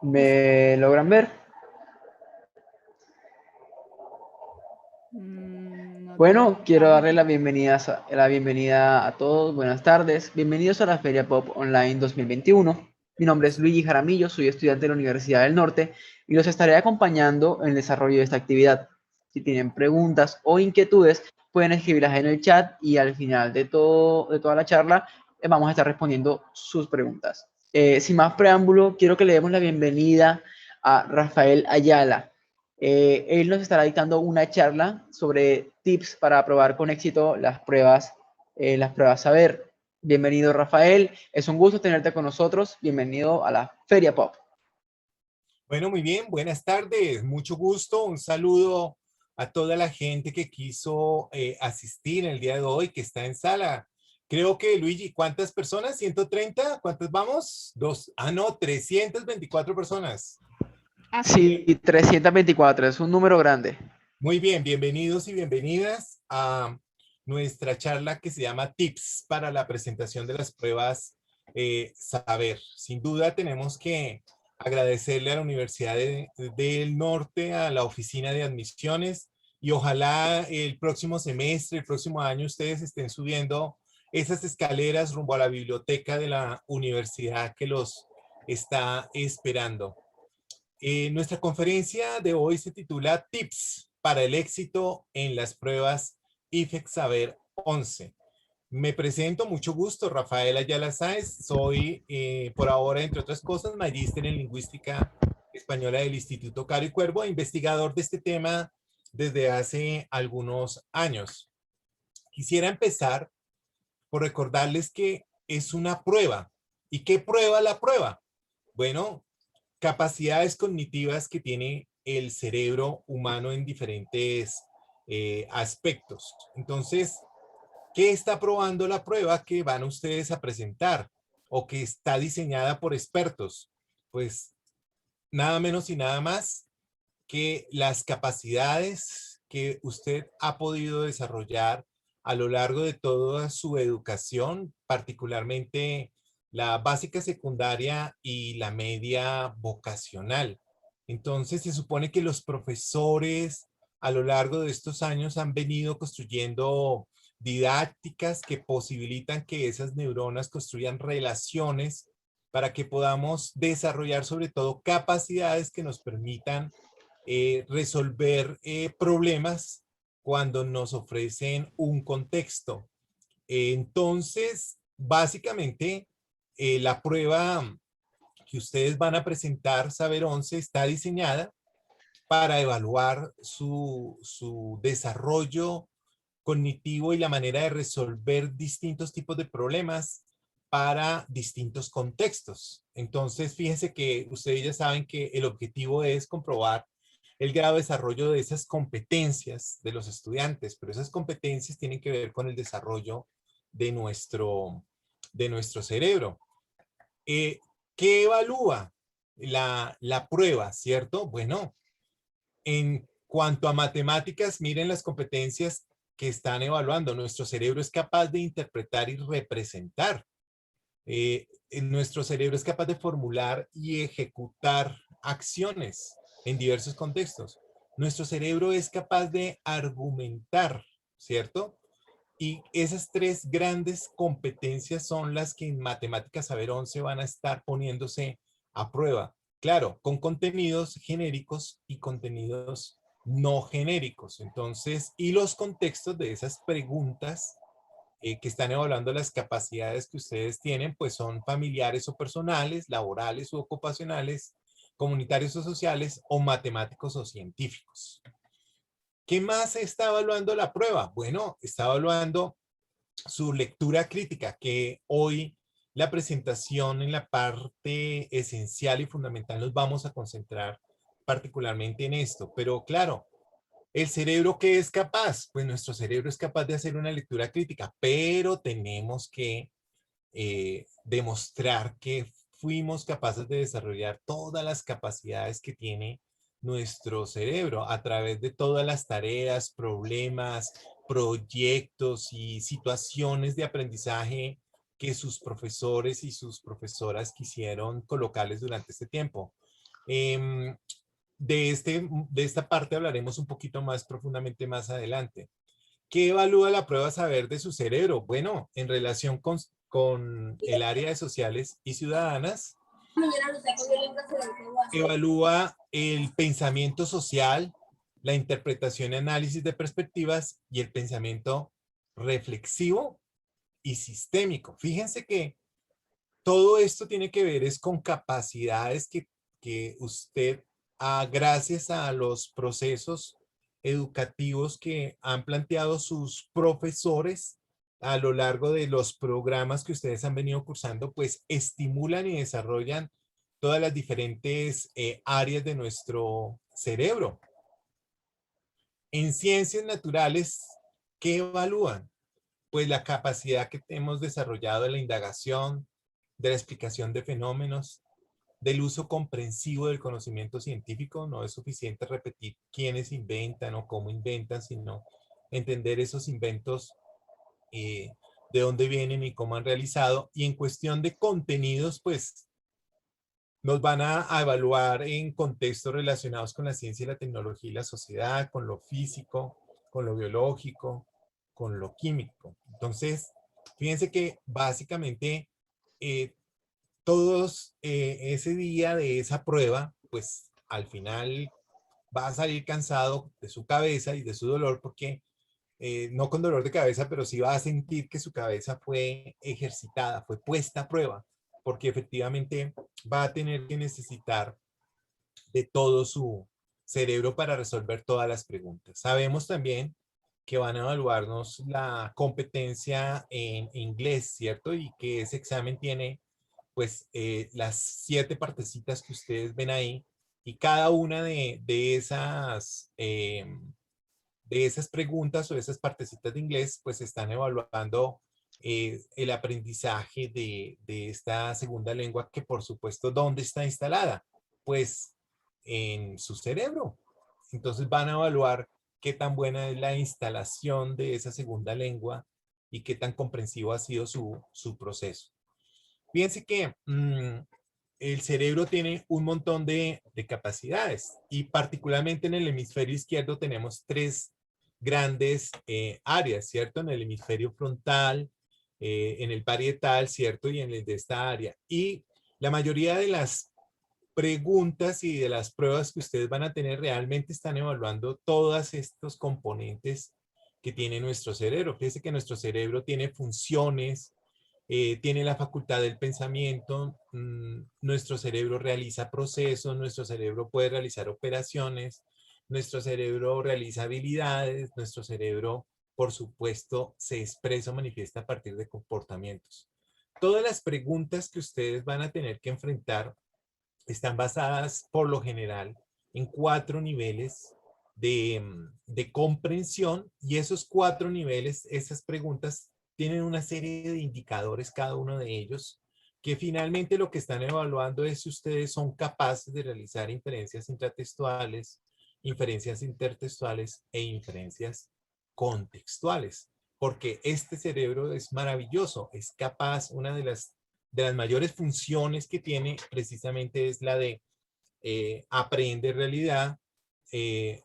¿Me logran ver? No te Bueno, quiero escuchamos. darle la bienvenida a todos. Buenas tardes. Bienvenidos a la Feria Pop Online 2021. Mi nombre es Luigi Jaramillo, soy estudiante de la Universidad del Norte y los estaré acompañando en el desarrollo de esta actividad. Si tienen preguntas o inquietudes, pueden escribirlas en el chat y al final de toda la charla vamos a estar respondiendo sus preguntas. Sin más preámbulo, quiero que le demos la bienvenida a Rafael Ayala. Él nos estará dictando una charla sobre tips para aprobar con éxito las pruebas saber. Bienvenido, Rafael. Es un gusto tenerte con nosotros. Bienvenido a la Feria Pop. Bueno, muy bien, buenas tardes, mucho gusto, un saludo a toda la gente que quiso asistir el día de hoy, que está en sala. Creo que, Luigi, ¿cuántas personas? ¿130? ¿Cuántas vamos? Dos. Ah, no, 324 personas. Así es. Sí, 324, es un número grande. Muy bien, bienvenidos y bienvenidas a nuestra charla que se llama Tips para la presentación de las pruebas Saber. Sin duda tenemos que agradecerle a la del Norte, a la Oficina de Admisiones, y ojalá el próximo semestre, el próximo año, ustedes estén subiendo esas escaleras rumbo a la biblioteca de la universidad que los está esperando. Nuestra conferencia de hoy se titula Tips para el éxito en las pruebas IFEX Saber 11. Me presento, mucho gusto, Rafael Ayala Sáez. Soy, por ahora, entre otras cosas, magíster en lingüística española del Instituto Caro y Cuervo, e investigador de este tema desde hace algunos años. Quisiera empezar por recordarles que es una prueba. ¿Y qué prueba la prueba? Bueno, capacidades cognitivas que tiene el cerebro humano en diferentes aspectos. Entonces, ¿qué está probando la prueba que van ustedes a presentar o que está diseñada por expertos? Pues nada menos y nada más que las capacidades que usted ha podido desarrollar a lo largo de toda su educación, particularmente la básica secundaria y la media vocacional. Entonces, se supone que los profesores a lo largo de estos años han venido construyendo didácticas que posibilitan que esas neuronas construyan relaciones para que podamos desarrollar sobre todo capacidades que nos permitan resolver problemas cuando nos ofrecen un contexto. Entonces, básicamente, la prueba que ustedes van a presentar, Saber 11, está diseñada para evaluar su desarrollo cognitivo y la manera de resolver distintos tipos de problemas para distintos contextos. Entonces, fíjense que ustedes ya saben que el objetivo es comprobar el grado de desarrollo de esas competencias de los estudiantes, pero esas competencias tienen que ver con el desarrollo de de nuestro cerebro. Eh, ¿Qué evalúa la prueba, cierto? Bueno, en cuanto a matemáticas, miren las competencias que están evaluando. Nuestro cerebro es capaz de interpretar y representar. Nuestro cerebro es capaz de formular y ejecutar acciones en diversos contextos. Nuestro cerebro es capaz de argumentar, ¿cierto? Y esas tres grandes competencias son las que en Matemáticas Saber 11 van a estar poniéndose a prueba. Claro, con contenidos genéricos y contenidos no genéricos. Entonces, y los contextos de esas preguntas que están evaluando las capacidades que ustedes tienen, pues son familiares o personales, laborales o ocupacionales, comunitarios o sociales, o matemáticos o científicos. ¿Qué más está evaluando la prueba? Bueno, está evaluando su lectura crítica, que hoy la presentación en la parte esencial y fundamental nos vamos a concentrar particularmente en esto. Pero claro, ¿el cerebro qué es capaz? Pues nuestro cerebro es capaz de hacer una lectura crítica, pero tenemos que demostrar que fuimos capaces de desarrollar todas las capacidades que tiene nuestro cerebro a través de todas las tareas, problemas, proyectos y situaciones de aprendizaje que sus profesores y sus profesoras quisieron colocarles durante este tiempo. Em, de esta parte hablaremos un poquito más profundamente más adelante. ¿Qué evalúa la prueba saber de su cerebro? Bueno, en relación con el área de sociales y ciudadanas, evalúa el pensamiento social, la interpretación y análisis de perspectivas y el pensamiento reflexivo y sistémico. Fíjense que todo esto tiene que ver es con capacidades que usted, gracias a los procesos educativos que han planteado sus profesores a lo largo de los programas que ustedes han venido cursando, pues estimulan y desarrollan todas las diferentes áreas de nuestro cerebro. En ciencias naturales, ¿qué evalúan? Pues la capacidad que hemos desarrollado de la indagación, de la explicación de fenómenos, del uso comprensivo del conocimiento científico. No es suficiente repetir quiénes inventan o cómo inventan, sino entender esos inventos, de dónde vienen y cómo han realizado. Y en cuestión de contenidos, pues nos van a evaluar en contextos relacionados con la ciencia y la tecnología y la sociedad, con lo físico, con lo biológico, con lo químico. Entonces, fíjense que básicamente eh, todos ese día de esa prueba, pues al final va a salir cansado de su cabeza y de su dolor porque no con dolor de cabeza, pero sí va a sentir que su cabeza fue ejercitada, fue puesta a prueba, porque efectivamente va a tener que necesitar de todo su cerebro para resolver todas las preguntas. Sabemos también que van a evaluarnos la competencia en inglés, ¿cierto? Y que ese examen tiene pues las 7 partecitas que ustedes ven ahí y cada una de esas preguntas o esas partecitas de inglés, pues están evaluando el aprendizaje de esta segunda lengua que por supuesto, ¿dónde está instalada? Pues en su cerebro. Entonces van a evaluar qué tan buena es la instalación de esa segunda lengua y qué tan comprensivo ha sido su proceso. Fíjense que el cerebro tiene un montón de capacidades y particularmente en el hemisferio izquierdo tenemos 3 grandes áreas, ¿cierto? En el hemisferio frontal, en el parietal, ¿cierto? Y en el de esta área. Y la mayoría de las preguntas y de las pruebas que ustedes van a tener realmente están evaluando todos estos componentes que tiene nuestro cerebro. Fíjense que nuestro cerebro tiene funciones, tiene la facultad del pensamiento, nuestro cerebro realiza procesos, nuestro cerebro puede realizar operaciones, nuestro cerebro realiza habilidades, nuestro cerebro, por supuesto, se expresa o manifiesta a partir de comportamientos. Todas las preguntas que ustedes van a tener que enfrentar están basadas por lo general en 4 niveles de comprensión y esos 4 niveles, esas preguntas tienen una serie de indicadores cada uno de ellos que finalmente lo que están evaluando es si ustedes son capaces de realizar inferencias intratextuales, inferencias intertextuales e inferencias contextuales. Porque este cerebro es maravilloso, es capaz, una de las mayores funciones que tiene precisamente es la de aprender realidad,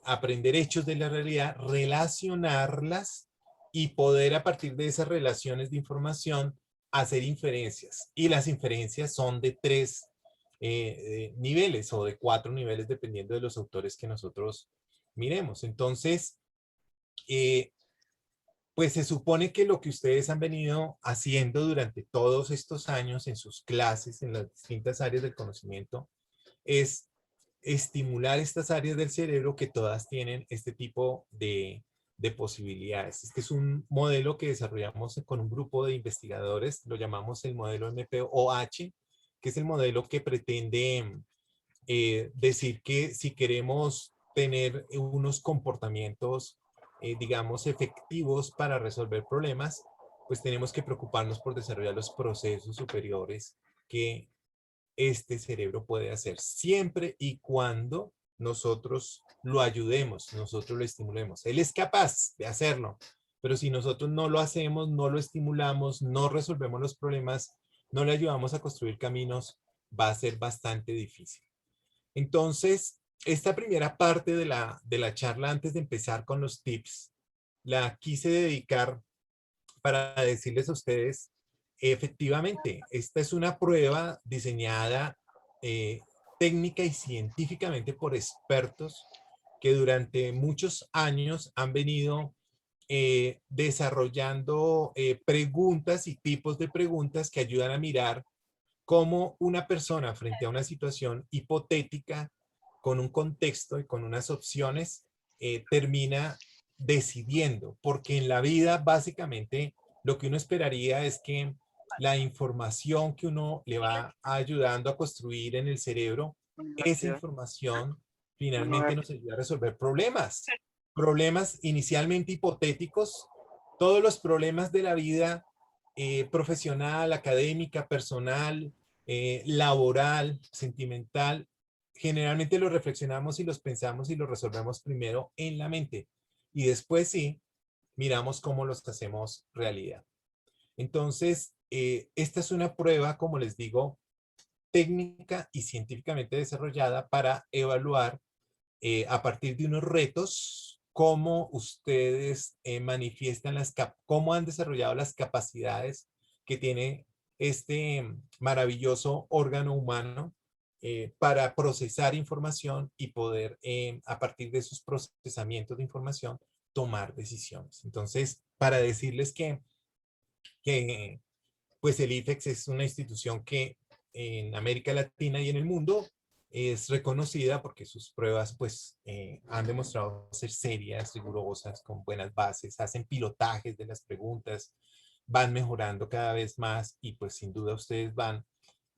aprender hechos de la realidad, relacionarlas y poder a partir de esas relaciones de información hacer inferencias. Y las inferencias son de 3 niveles o de 4 niveles dependiendo de los autores que nosotros miremos. Entonces, pues se supone que lo que ustedes han venido haciendo durante todos estos años en sus clases, en las distintas áreas del conocimiento, es estimular estas áreas del cerebro que todas tienen este tipo de posibilidades. Este es un modelo que desarrollamos con un grupo de investigadores, lo llamamos el modelo MPOH, que es el modelo que pretende decir que si queremos tener unos comportamientos, digamos, efectivos para resolver problemas, pues tenemos que preocuparnos por desarrollar los procesos superiores que este cerebro puede hacer siempre y cuando nosotros lo ayudemos, nosotros lo estimulemos. Él es capaz de hacerlo, pero si nosotros no lo hacemos, no lo estimulamos, no resolvemos los problemas, no le ayudamos a construir caminos, va a ser bastante difícil. Entonces, esta primera parte de la charla, antes de empezar con los tips, la quise dedicar para decirles a ustedes, efectivamente, esta es una prueba diseñada técnica y científicamente por expertos que durante muchos años han venido desarrollando preguntas y tipos de preguntas que ayudan a mirar cómo una persona frente a una situación hipotética, con un contexto y con unas opciones, termina decidiendo, porque en la vida básicamente lo que uno esperaría es que la información que uno le va ayudando a construir en el cerebro, esa información finalmente nos ayuda a resolver problemas, problemas inicialmente hipotéticos, todos los problemas de la vida profesional, académica, personal, laboral, sentimental, generalmente los reflexionamos y los pensamos y los resolvemos primero en la mente y después sí miramos cómo los hacemos realidad. Entonces, esta es una prueba, como les digo, técnica y científicamente desarrollada para evaluar a partir de unos retos cómo ustedes manifiestan cómo han desarrollado las capacidades que tiene este maravilloso órgano humano para procesar información y poder, a partir de esos procesamientos de información, tomar decisiones. Entonces, para decirles que pues el IFEX es una institución que en América Latina y en el mundo es reconocida porque sus pruebas pues han demostrado ser serias, rigurosas, con buenas bases, hacen pilotajes de las preguntas, van mejorando cada vez más y pues sin duda ustedes van,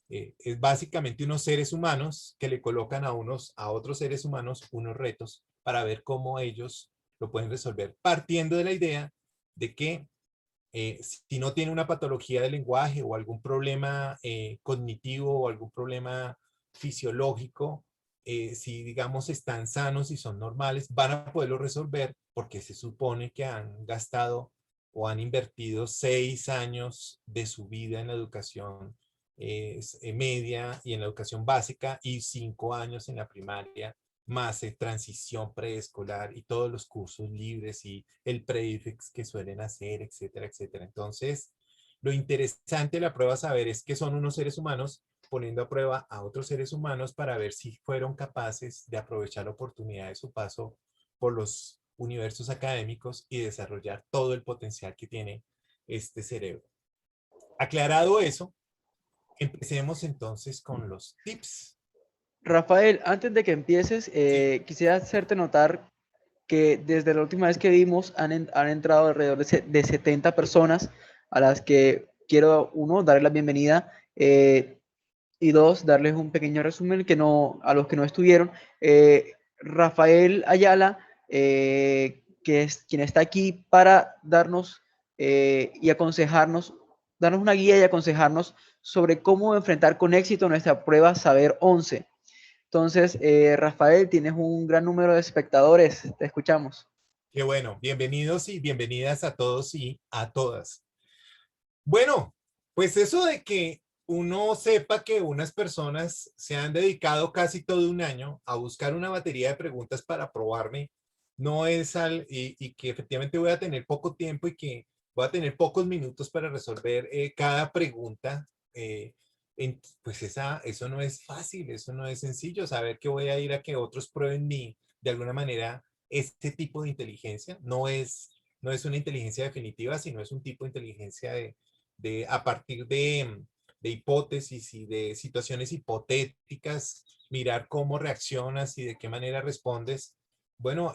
es básicamente unos seres humanos que le colocan a otros seres humanos unos retos para ver cómo ellos lo pueden resolver, partiendo de la idea de que si no tiene una patología del lenguaje o algún problema cognitivo o algún problema fisiológico, si digamos están sanos y son normales, van a poderlo resolver porque se supone que han gastado o han invertido 6 años de su vida en la educación media y en la educación básica y 5 años en la primaria más transición preescolar y todos los cursos libres y el prefix que suelen hacer, etcétera, etcétera. Entonces, lo interesante de la prueba saber es que son unos seres humanos poniendo a prueba a otros seres humanos para ver si fueron capaces de aprovechar la oportunidad de su paso por los universos académicos y desarrollar todo el potencial que tiene este cerebro. Aclarado eso, empecemos entonces con los tips. Rafael, antes de que empieces, Sí. quisiera hacerte notar que desde la última vez que vimos han entrado alrededor de 70 personas a las que quiero, uno, darles la bienvenida y dos, darles un pequeño resumen a los que no estuvieron. Rafael Ayala, que es quien está aquí para darnos y aconsejarnos, darnos una guía y aconsejarnos sobre cómo enfrentar con éxito nuestra prueba Saber 11. Entonces, Rafael, tienes un gran número de espectadores, te escuchamos. Qué bueno, bienvenidos y bienvenidas a todos y a todas. Bueno, pues eso de que uno sepa que unas personas se han dedicado casi todo un año a buscar una batería de preguntas para probarme, no es y que efectivamente voy a tener poco tiempo y que voy a tener pocos minutos para resolver cada pregunta, pues eso no es fácil, eso no es sencillo, saber que voy a ir a que otros prueben de alguna manera este tipo de inteligencia, no es una inteligencia definitiva, sino es un tipo de inteligencia a partir de hipótesis y de situaciones hipotéticas, mirar cómo reaccionas y de qué manera respondes. Bueno,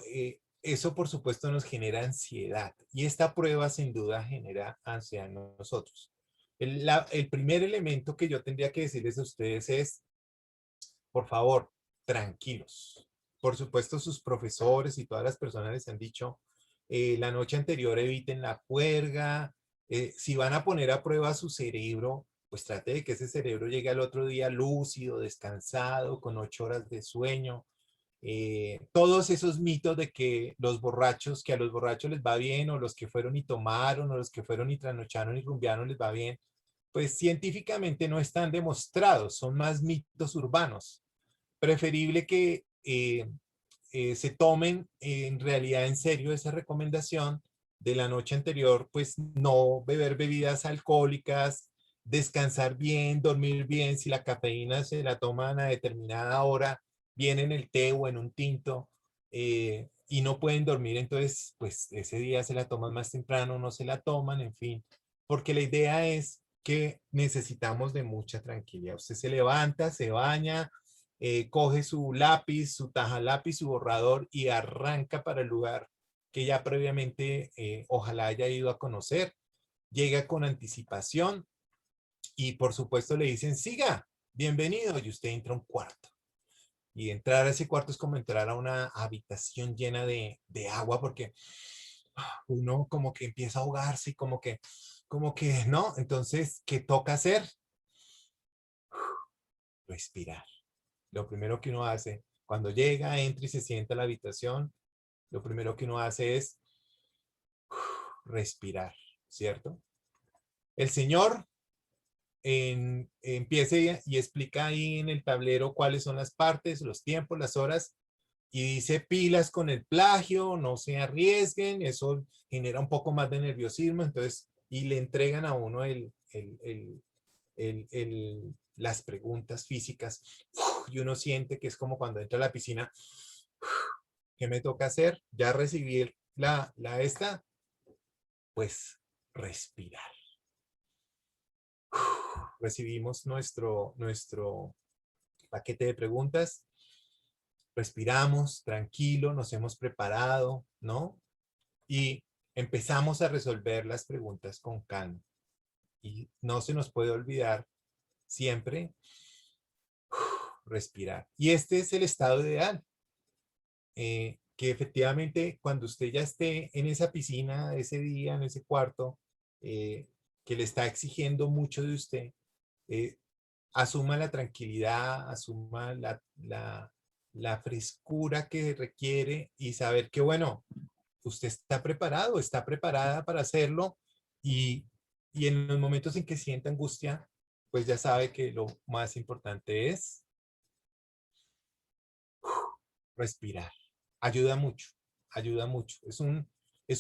eso por supuesto nos genera ansiedad y esta prueba sin duda genera ansiedad en nosotros. El primer elemento que yo tendría que decirles a ustedes es, por favor, tranquilos. Por supuesto, sus profesores y todas las personas les han dicho, la noche anterior eviten la juerga. Si van a poner a prueba su cerebro, pues trate de que ese cerebro llegue al otro día lúcido, descansado, con 8 horas de sueño. Todos esos mitos de que que a los borrachos les va bien, o los que fueron y tomaron, o los que fueron y trasnocharon y rumbearon les va bien, pues científicamente no están demostrados, son más mitos urbanos. preferible que se tomen en realidad en serio esa recomendación de la noche anterior, pues no beber bebidas alcohólicas, descansar bien, dormir bien. Si la cafeína se la toman a determinada hora, bien en el té o en un tinto, y no pueden dormir, entonces pues ese día se la toman más temprano, no se la toman, en fin, porque la idea es que necesitamos de mucha tranquilidad. Usted se levanta, se baña, coge su lápiz, su taja lápiz, su borrador y arranca para el lugar que ya previamente ojalá haya ido a conocer. Llega con anticipación y por supuesto le dicen, siga, bienvenido, y usted entra a un cuarto. Y entrar a ese cuarto es como entrar a una habitación llena de agua, porque uno como que empieza a ahogarse y como que, ¿no? Entonces, ¿qué toca hacer? Respirar. Lo primero que uno hace cuando llega, entra y se sienta a la habitación, lo primero que uno hace es respirar, ¿cierto? El Señor empiece y explica ahí en el tablero cuáles son las partes, los tiempos, las horas, y dice pilas con el plagio, no se arriesguen, eso genera un poco más de nerviosismo, entonces, y le entregan a uno las preguntas físicas, y uno siente que es como cuando entra a la piscina. ¿Qué me toca hacer? Ya recibí esta, pues respirar. Recibimos nuestro paquete de preguntas, respiramos tranquilo, nos hemos preparado, ¿no? Y empezamos a resolver las preguntas con calma. Y no se nos puede olvidar siempre respirar. Y este es el estado ideal. Que efectivamente cuando usted ya esté en esa piscina, ese día, en ese cuarto, que le está exigiendo mucho de usted, eh, asuma la tranquilidad, asuma la frescura que requiere y saber que, bueno, usted está preparado, está preparada para hacerlo y, y en los momentos en que sienta angustia, pues ya sabe que lo más importante es respirar. Ayuda mucho, ayuda mucho. Es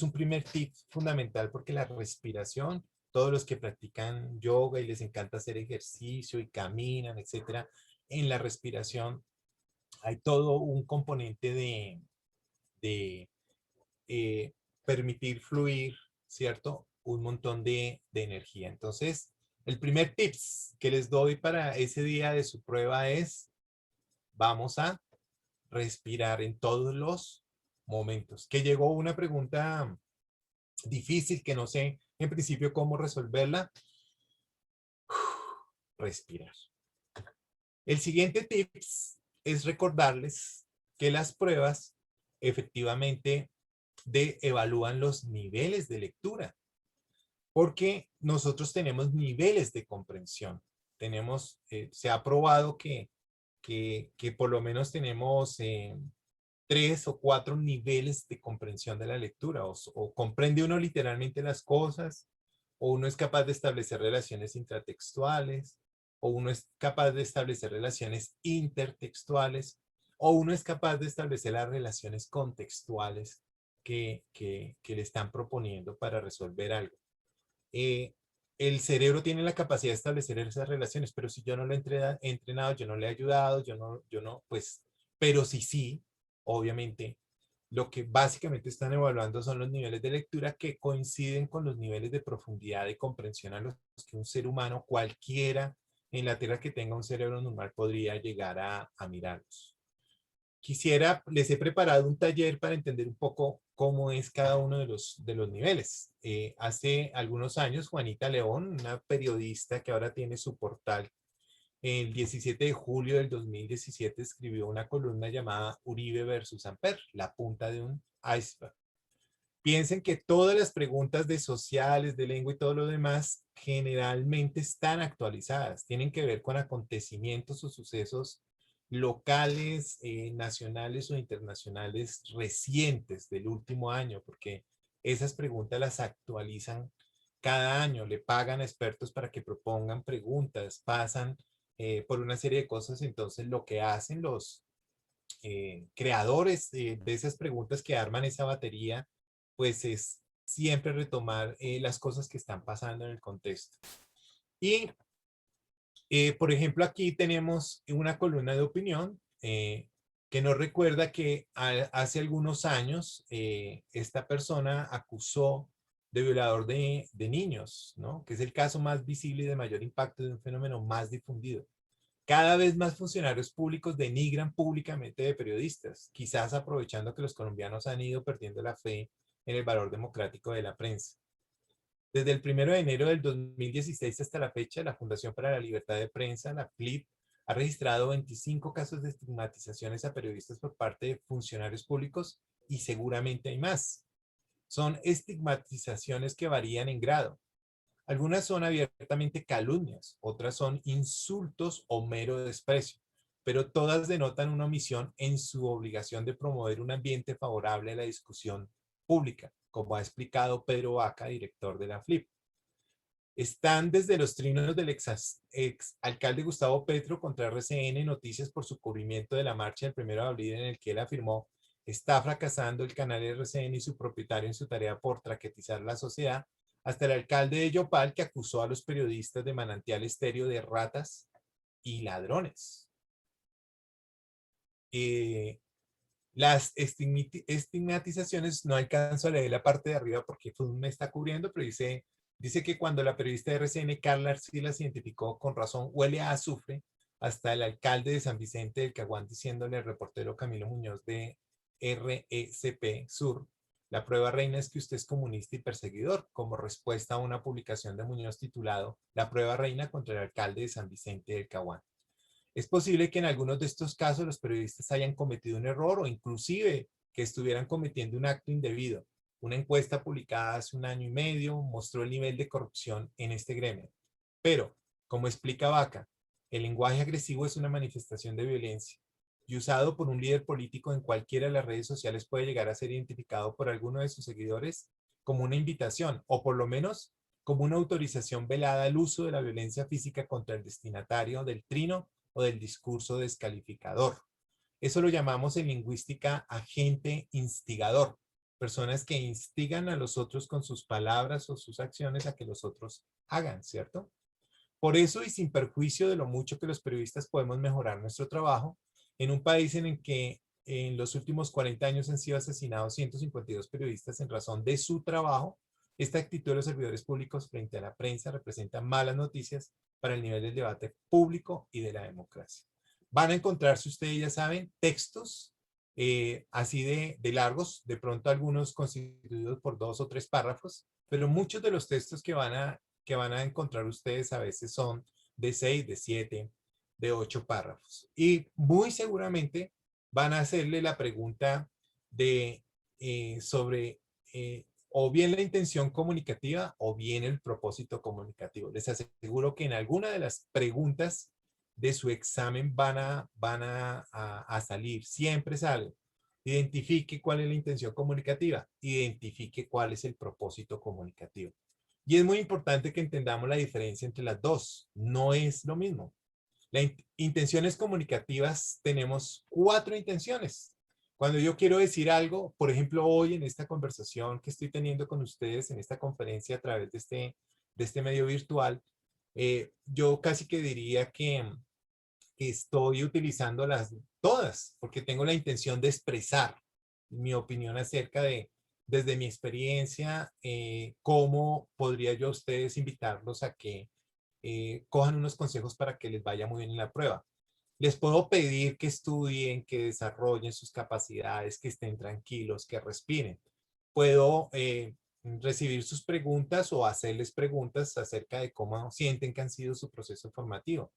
un primer tip fundamental porque la respiración, todos los que practican yoga y les encanta hacer ejercicio y caminan, etcétera, en la respiración hay todo un componente de permitir fluir, ¿cierto? Un montón de energía. Entonces, el primer tips que les doy para ese día de su prueba es, vamos a respirar en todos los momentos. Que llegó una pregunta difícil que no sé en principio cómo resolverla. Respirar. El siguiente tips es recordarles que las pruebas efectivamente evalúan los niveles de lectura, porque nosotros tenemos niveles de comprensión. Se ha probado que por lo menos tenemos 3 o 4 niveles de comprensión de la lectura, o comprende uno literalmente las cosas, o uno es capaz de establecer relaciones intratextuales, o uno es capaz de establecer relaciones intertextuales, o uno es capaz de establecer las relaciones contextuales que le están proponiendo para resolver algo. Eh, el cerebro tiene la capacidad de establecer esas relaciones, pero si yo no lo he entrenado, yo no le he ayudado, yo no, pues, pero sí, obviamente, lo que básicamente están evaluando son los niveles de lectura que coinciden con los niveles de profundidad de comprensión a los que un ser humano cualquiera en la Tierra que tenga un cerebro normal podría llegar a mirarlos. Les he preparado un taller para entender un poco cómo es cada uno de los niveles. Hace algunos años, Juanita León, una periodista que ahora tiene su portal, el 17 de julio del 2017 escribió una columna llamada Uribe versus Amper, la punta de un iceberg. Piensen que todas las preguntas de sociales, de lengua y todo lo demás generalmente están actualizadas, tienen que ver con acontecimientos o sucesos locales, nacionales o internacionales recientes del último año, porque esas preguntas las actualizan cada año, le pagan a expertos para que propongan preguntas, pasan por una serie de cosas. Entonces lo que hacen los creadores de esas preguntas que arman esa batería, pues es siempre retomar las cosas que están pasando en el contexto. Y, por ejemplo, aquí tenemos una columna de opinión que nos recuerda que hace algunos años esta persona acusó de violador de niños, ¿no? Que es el caso más visible y de mayor impacto de un fenómeno más difundido. Cada vez más funcionarios públicos denigran públicamente de periodistas, quizás aprovechando que los colombianos han ido perdiendo la fe en el valor democrático de la prensa. Desde el 1 de enero del 2016 hasta la fecha, la Fundación para la Libertad de Prensa, la FLIP, ha registrado 25 casos de estigmatizaciones a periodistas por parte de funcionarios públicos y seguramente hay más. Son estigmatizaciones que varían en grado. Algunas son abiertamente calumnias, otras son insultos o mero desprecio, pero todas denotan una omisión en su obligación de promover un ambiente favorable a la discusión pública, como ha explicado Pedro Vaca, director de la FLIP. Están desde los trinos del ex alcalde Gustavo Petro contra RCN Noticias por su cubrimiento de la marcha del 1 de abril, en el que él afirmó: está fracasando el canal RCN y su propietario en su tarea por traquetizar la sociedad, hasta el alcalde de Yopal, que acusó a los periodistas de Manantial Estéreo de ratas y ladrones. Las estigmatizaciones, no alcanzo a leer la parte de arriba porque me está cubriendo, pero dice que cuando la periodista de RCN, Carla Arcilas, identificó con razón huele a azufre, hasta el alcalde de San Vicente del Caguán diciéndole al reportero Camilo Muñoz de RECP Sur: la prueba reina es que usted es comunista y perseguidor, como respuesta a una publicación de Muñoz titulado La prueba reina contra el alcalde de San Vicente del Caguán. Es posible que en algunos de estos casos los periodistas hayan cometido un error o inclusive que estuvieran cometiendo un acto indebido. Una encuesta publicada hace 1 año y medio mostró el nivel de corrupción en este gremio. Pero, como explica Vaca, el lenguaje agresivo es una manifestación de violencia y usado por un líder político en cualquiera de las redes sociales puede llegar a ser identificado por alguno de sus seguidores como una invitación o por lo menos como una autorización velada al uso de la violencia física contra el destinatario del trino o del discurso descalificador. Eso lo llamamos en lingüística agente instigador, personas que instigan a los otros con sus palabras o sus acciones a que los otros hagan, ¿cierto? Por eso, y sin perjuicio de lo mucho que los periodistas podemos mejorar nuestro trabajo, en un país en el que en los últimos 40 años han sido asesinados 152 periodistas en razón de su trabajo, esta actitud de los servidores públicos frente a la prensa representa malas noticias para el nivel del debate público y de la democracia. Van a encontrarse, ustedes ya saben, textos así de largos, de pronto algunos constituidos por 2 o 3 párrafos, pero muchos de los textos que van a encontrar ustedes a veces son de 6, de 7, de 8 párrafos. Y muy seguramente van a hacerle la pregunta sobre o bien la intención comunicativa o bien el propósito comunicativo. Les aseguro que en alguna de las preguntas de su examen van a salir, siempre sale. Identifique cuál es la intención comunicativa, identifique cuál es el propósito comunicativo. Y es muy importante que entendamos la diferencia entre las dos. No es lo mismo. Las intenciones comunicativas, tenemos 4 intenciones. Cuando yo quiero decir algo, por ejemplo, hoy en esta conversación que estoy teniendo con ustedes, en esta conferencia a través de este medio virtual, yo casi que diría que estoy utilizando todas, porque tengo la intención de expresar mi opinión acerca desde mi experiencia, cómo podría yo a ustedes invitarlos a que cojan unos consejos para que les vaya muy bien en la prueba. Les puedo pedir que estudien, que desarrollen sus capacidades, que estén tranquilos, que respiren. Puedo recibir sus preguntas o hacerles preguntas acerca de cómo sienten que han sido su proceso formativo.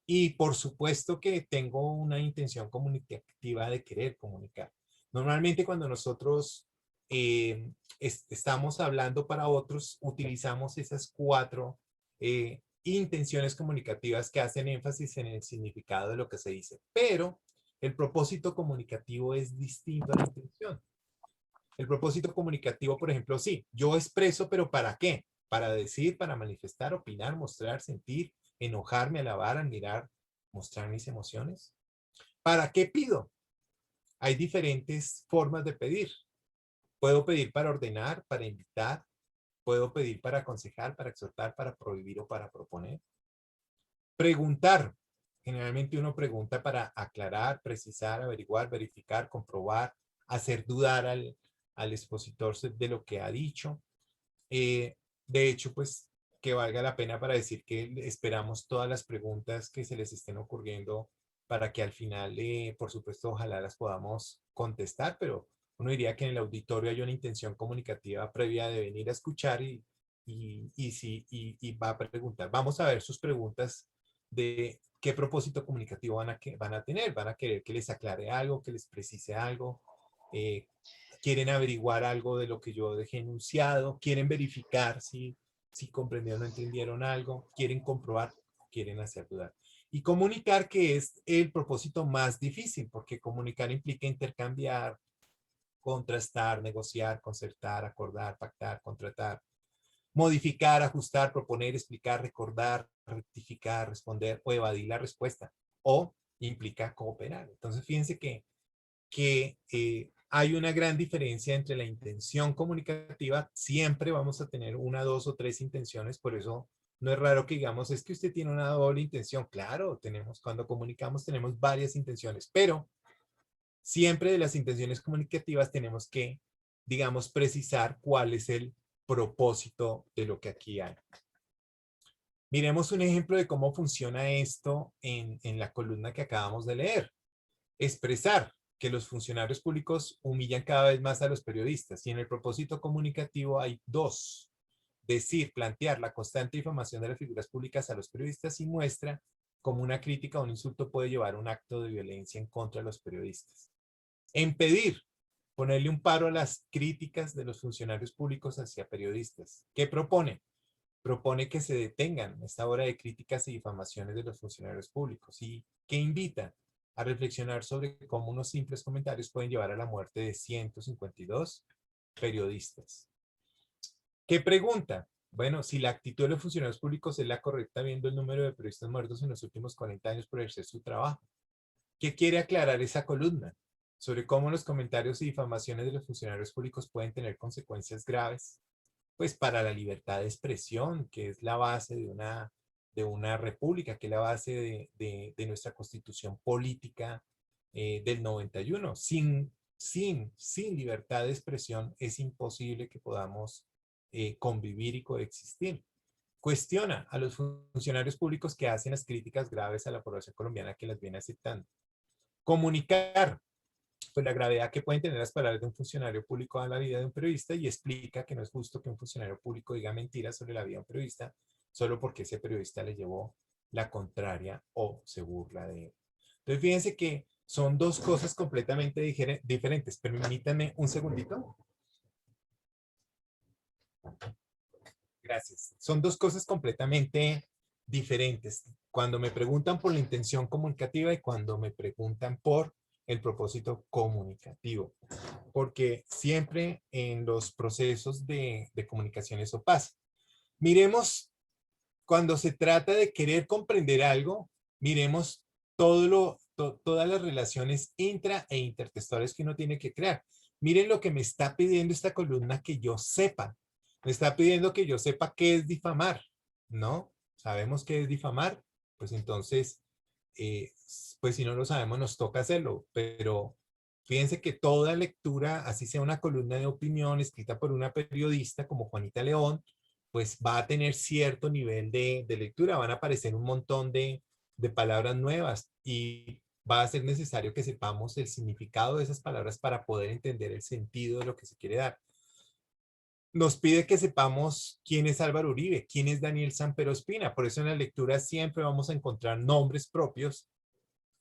Y por supuesto que tengo una intención comunicativa de querer comunicar. Normalmente cuando nosotros estamos hablando para otros, utilizamos esas 4 intenciones comunicativas que hacen énfasis en el significado de lo que se dice. Pero el propósito comunicativo es distinto a la intención. El propósito comunicativo, por ejemplo, sí, yo expreso, pero ¿para qué? Para decir, para manifestar, opinar, mostrar, sentir, enojarme, alabar, admirar, mostrar mis emociones. ¿Para qué pido? Hay diferentes formas de pedir. Puedo pedir para ordenar, para invitar. Puedo pedir para aconsejar, para exhortar, para prohibir o para proponer. Preguntar. Generalmente uno pregunta para aclarar, precisar, averiguar, verificar, comprobar, hacer dudar al expositor de lo que ha dicho. De hecho, pues que valga la pena para decir que esperamos todas las preguntas que se les estén ocurriendo para que al final, por supuesto, ojalá las podamos contestar, pero uno diría que en el auditorio hay una intención comunicativa previa de venir a escuchar y va a preguntar. Vamos a ver sus preguntas de qué propósito comunicativo van a tener. Van a querer que les aclare algo, que les precise algo, quieren averiguar algo de lo que yo dejé enunciado, quieren verificar si comprendieron o no entendieron algo, quieren comprobar, quieren hacer dudar. Y comunicar, que es el propósito más difícil, porque comunicar implica intercambiar, contrastar, negociar, concertar, acordar, pactar, contratar, modificar, ajustar, proponer, explicar, recordar, rectificar, responder o evadir la respuesta, o implica cooperar. Entonces, fíjense que hay una gran diferencia entre la intención comunicativa. Siempre vamos a tener una, dos o tres intenciones, por eso no es raro que digamos, es que usted tiene una doble intención. Claro, cuando comunicamos tenemos varias intenciones, pero siempre de las intenciones comunicativas tenemos que, digamos, precisar cuál es el propósito de lo que aquí hay. Miremos un ejemplo de cómo funciona esto en la columna que acabamos de leer. Expresar que los funcionarios públicos humillan cada vez más a los periodistas, y en el propósito comunicativo hay dos: decir, plantear la constante difamación de las figuras públicas a los periodistas, y muestra cómo una crítica o un insulto puede llevar a un acto de violencia en contra de los periodistas. Impedir, ponerle un paro a las críticas de los funcionarios públicos hacia periodistas. ¿Qué propone? Propone que se detengan esta hora de críticas y difamaciones de los funcionarios públicos, y que invita a reflexionar sobre cómo unos simples comentarios pueden llevar a la muerte de 152 periodistas. ¿Qué pregunta? Bueno, si la actitud de los funcionarios públicos es la correcta viendo el número de periodistas muertos en los últimos 40 años por ejercer su trabajo. ¿Qué quiere aclarar esa columna? Sobre cómo los comentarios y difamaciones de los funcionarios públicos pueden tener consecuencias graves, pues para la libertad de expresión, que es la base de una república, que es la base de nuestra constitución política del 91. Sin libertad de expresión es imposible que podamos convivir y coexistir. Cuestiona a los funcionarios públicos que hacen las críticas graves a la población colombiana que las viene aceptando. Comunicar, pues, la gravedad que pueden tener las palabras de un funcionario público a la vida de un periodista, y explica que no es justo que un funcionario público diga mentiras sobre la vida de un periodista solo porque ese periodista le llevó la contraria o se burla de él. Entonces, fíjense que son dos cosas completamente diferentes. Permítanme un segundito. Gracias. Son dos cosas completamente diferentes. Cuando me preguntan por la intención comunicativa y cuando me preguntan por el propósito comunicativo. Porque siempre en los procesos de comunicación eso pasa. Miremos, cuando se trata de querer comprender algo, miremos todas las relaciones intra e intertextuales que uno tiene que crear. Miren lo que me está pidiendo esta columna que yo sepa. Me está pidiendo que yo sepa qué es difamar, ¿no? ¿Sabemos qué es difamar? Pues entonces, pues si no lo sabemos, nos toca hacerlo. Pero fíjense que toda lectura, así sea una columna de opinión escrita por una periodista como Juanita León, pues va a tener cierto nivel de lectura. Van a aparecer un montón de palabras nuevas, y va a ser necesario que sepamos el significado de esas palabras para poder entender el sentido de lo que se quiere dar. Nos pide que sepamos quién es Álvaro Uribe, quién es Daniel Samper Ospina. Por eso en la lectura siempre vamos a encontrar nombres propios,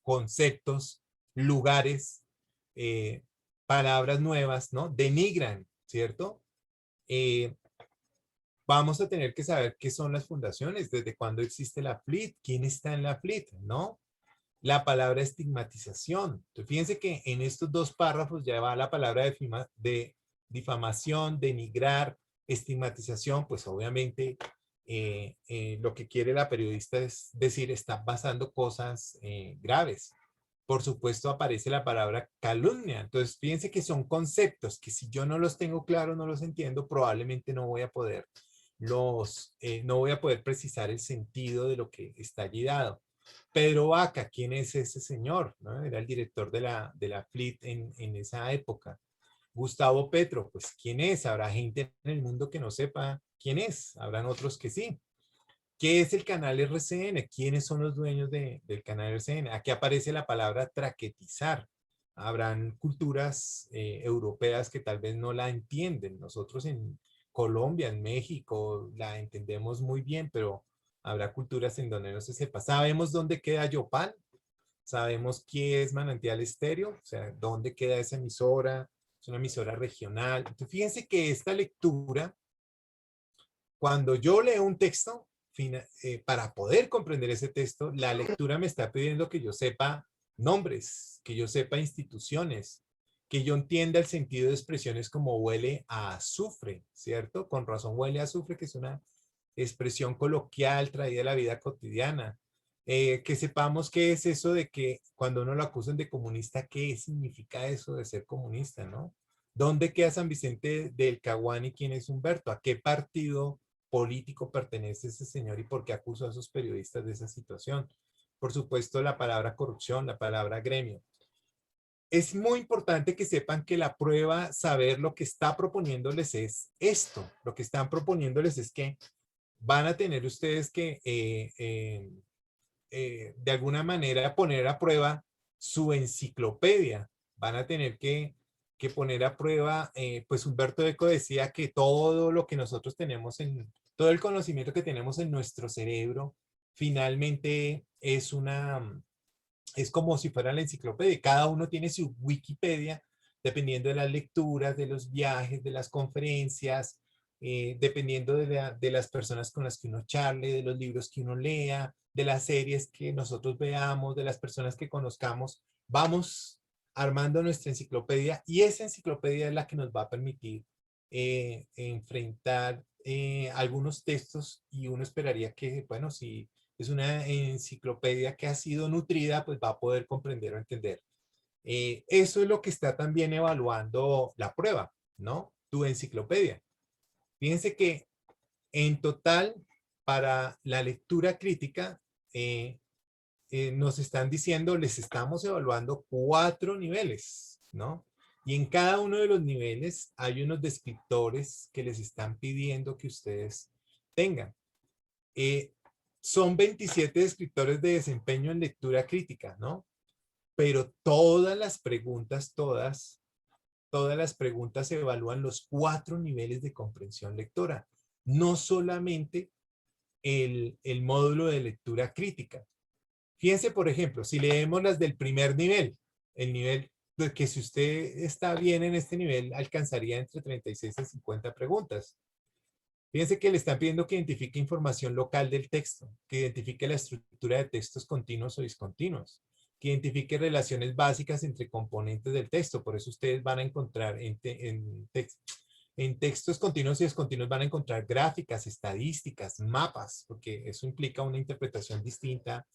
conceptos, lugares, palabras nuevas, ¿no? Denigran, ¿cierto? Vamos a tener que saber qué son las fundaciones, desde cuándo existe la FLIT, quién está en la FLIT, ¿no? La palabra estigmatización. Entonces, fíjense que en estos dos párrafos ya va la palabra de difamación, denigrar, estigmatización. Pues obviamente lo que quiere la periodista es decir, está pasando cosas graves. Por supuesto, aparece la palabra calumnia. Entonces, fíjense que son conceptos que si yo no los tengo claros, no los entiendo, probablemente no voy a poder precisar el sentido de lo que está allí dado. Pedro Vaca, ¿quién es ese señor? ¿No? Era el director de la FLIT en esa época. Gustavo Petro, pues ¿quién es? Habrá gente en el mundo que no sepa quién es, habrán otros que sí. ¿Qué es el canal RCN? ¿Quiénes son los dueños del canal RCN? Aquí aparece la palabra traquetizar. Habrán culturas europeas que tal vez no la entienden. Nosotros en Colombia, en México, la entendemos muy bien, pero habrá culturas en donde no se sepa. ¿Sabemos dónde queda Yopal? ¿Sabemos qué es Manantial Estéreo? O sea, ¿dónde queda esa emisora? Es una emisora regional. Entonces, fíjense que esta lectura, cuando yo leo un texto, para poder comprender ese texto, la lectura me está pidiendo que yo sepa nombres, que yo sepa instituciones, que yo entienda el sentido de expresiones como huele a azufre, ¿cierto? Con razón huele a azufre, que es una expresión coloquial traída de la vida cotidiana. Que sepamos qué es eso de que cuando uno lo acusan de comunista, ¿qué significa eso de ser comunista, no? ¿Dónde queda San Vicente del Caguán y quién es Humberto? ¿A qué partido político pertenece ese señor y por qué acusó a esos periodistas de esa situación? Por supuesto, la palabra corrupción, la palabra gremio. Es muy importante que sepan que la prueba, saber lo que está proponiéndoles es esto. Lo que están proponiéndoles es que van a tener ustedes que de alguna manera poner a prueba su enciclopedia. Van a tener que poner a prueba, pues Humberto Eco decía que todo lo que nosotros tenemos todo el conocimiento que tenemos en nuestro cerebro, finalmente es como si fuera la enciclopedia. Cada uno tiene su Wikipedia, dependiendo de las lecturas, de los viajes, de las conferencias, dependiendo de las personas con las que uno charle, de los libros que uno lea, de las series que nosotros veamos, de las personas que conozcamos. Vamos armando nuestra enciclopedia y esa enciclopedia es la que nos va a permitir enfrentar algunos textos y uno esperaría que, bueno, si es una enciclopedia que ha sido nutrida, pues va a poder comprender o entender. Eso es lo que está también evaluando la prueba, ¿no? Tu enciclopedia. Fíjense que en total, para la lectura crítica, nos están diciendo, les estamos evaluando 4 niveles, ¿no? Y en cada uno de los niveles hay unos descriptores que les están pidiendo que ustedes tengan. Son 27 descriptores de desempeño en lectura crítica, ¿no? Pero todas las preguntas, todas las preguntas evalúan los 4 niveles de comprensión lectora, no solamente el módulo de lectura crítica. Fíjense, por ejemplo, si leemos las del primer nivel, el nivel de que si usted está bien en este nivel, alcanzaría entre 36 y 50 preguntas. Fíjense que le están pidiendo que identifique información local del texto, que identifique la estructura de textos continuos o discontinuos, que identifique relaciones básicas entre componentes del texto. Por eso ustedes van a encontrar en textos continuos y discontinuos van a encontrar gráficas, estadísticas, mapas, porque eso implica una interpretación distinta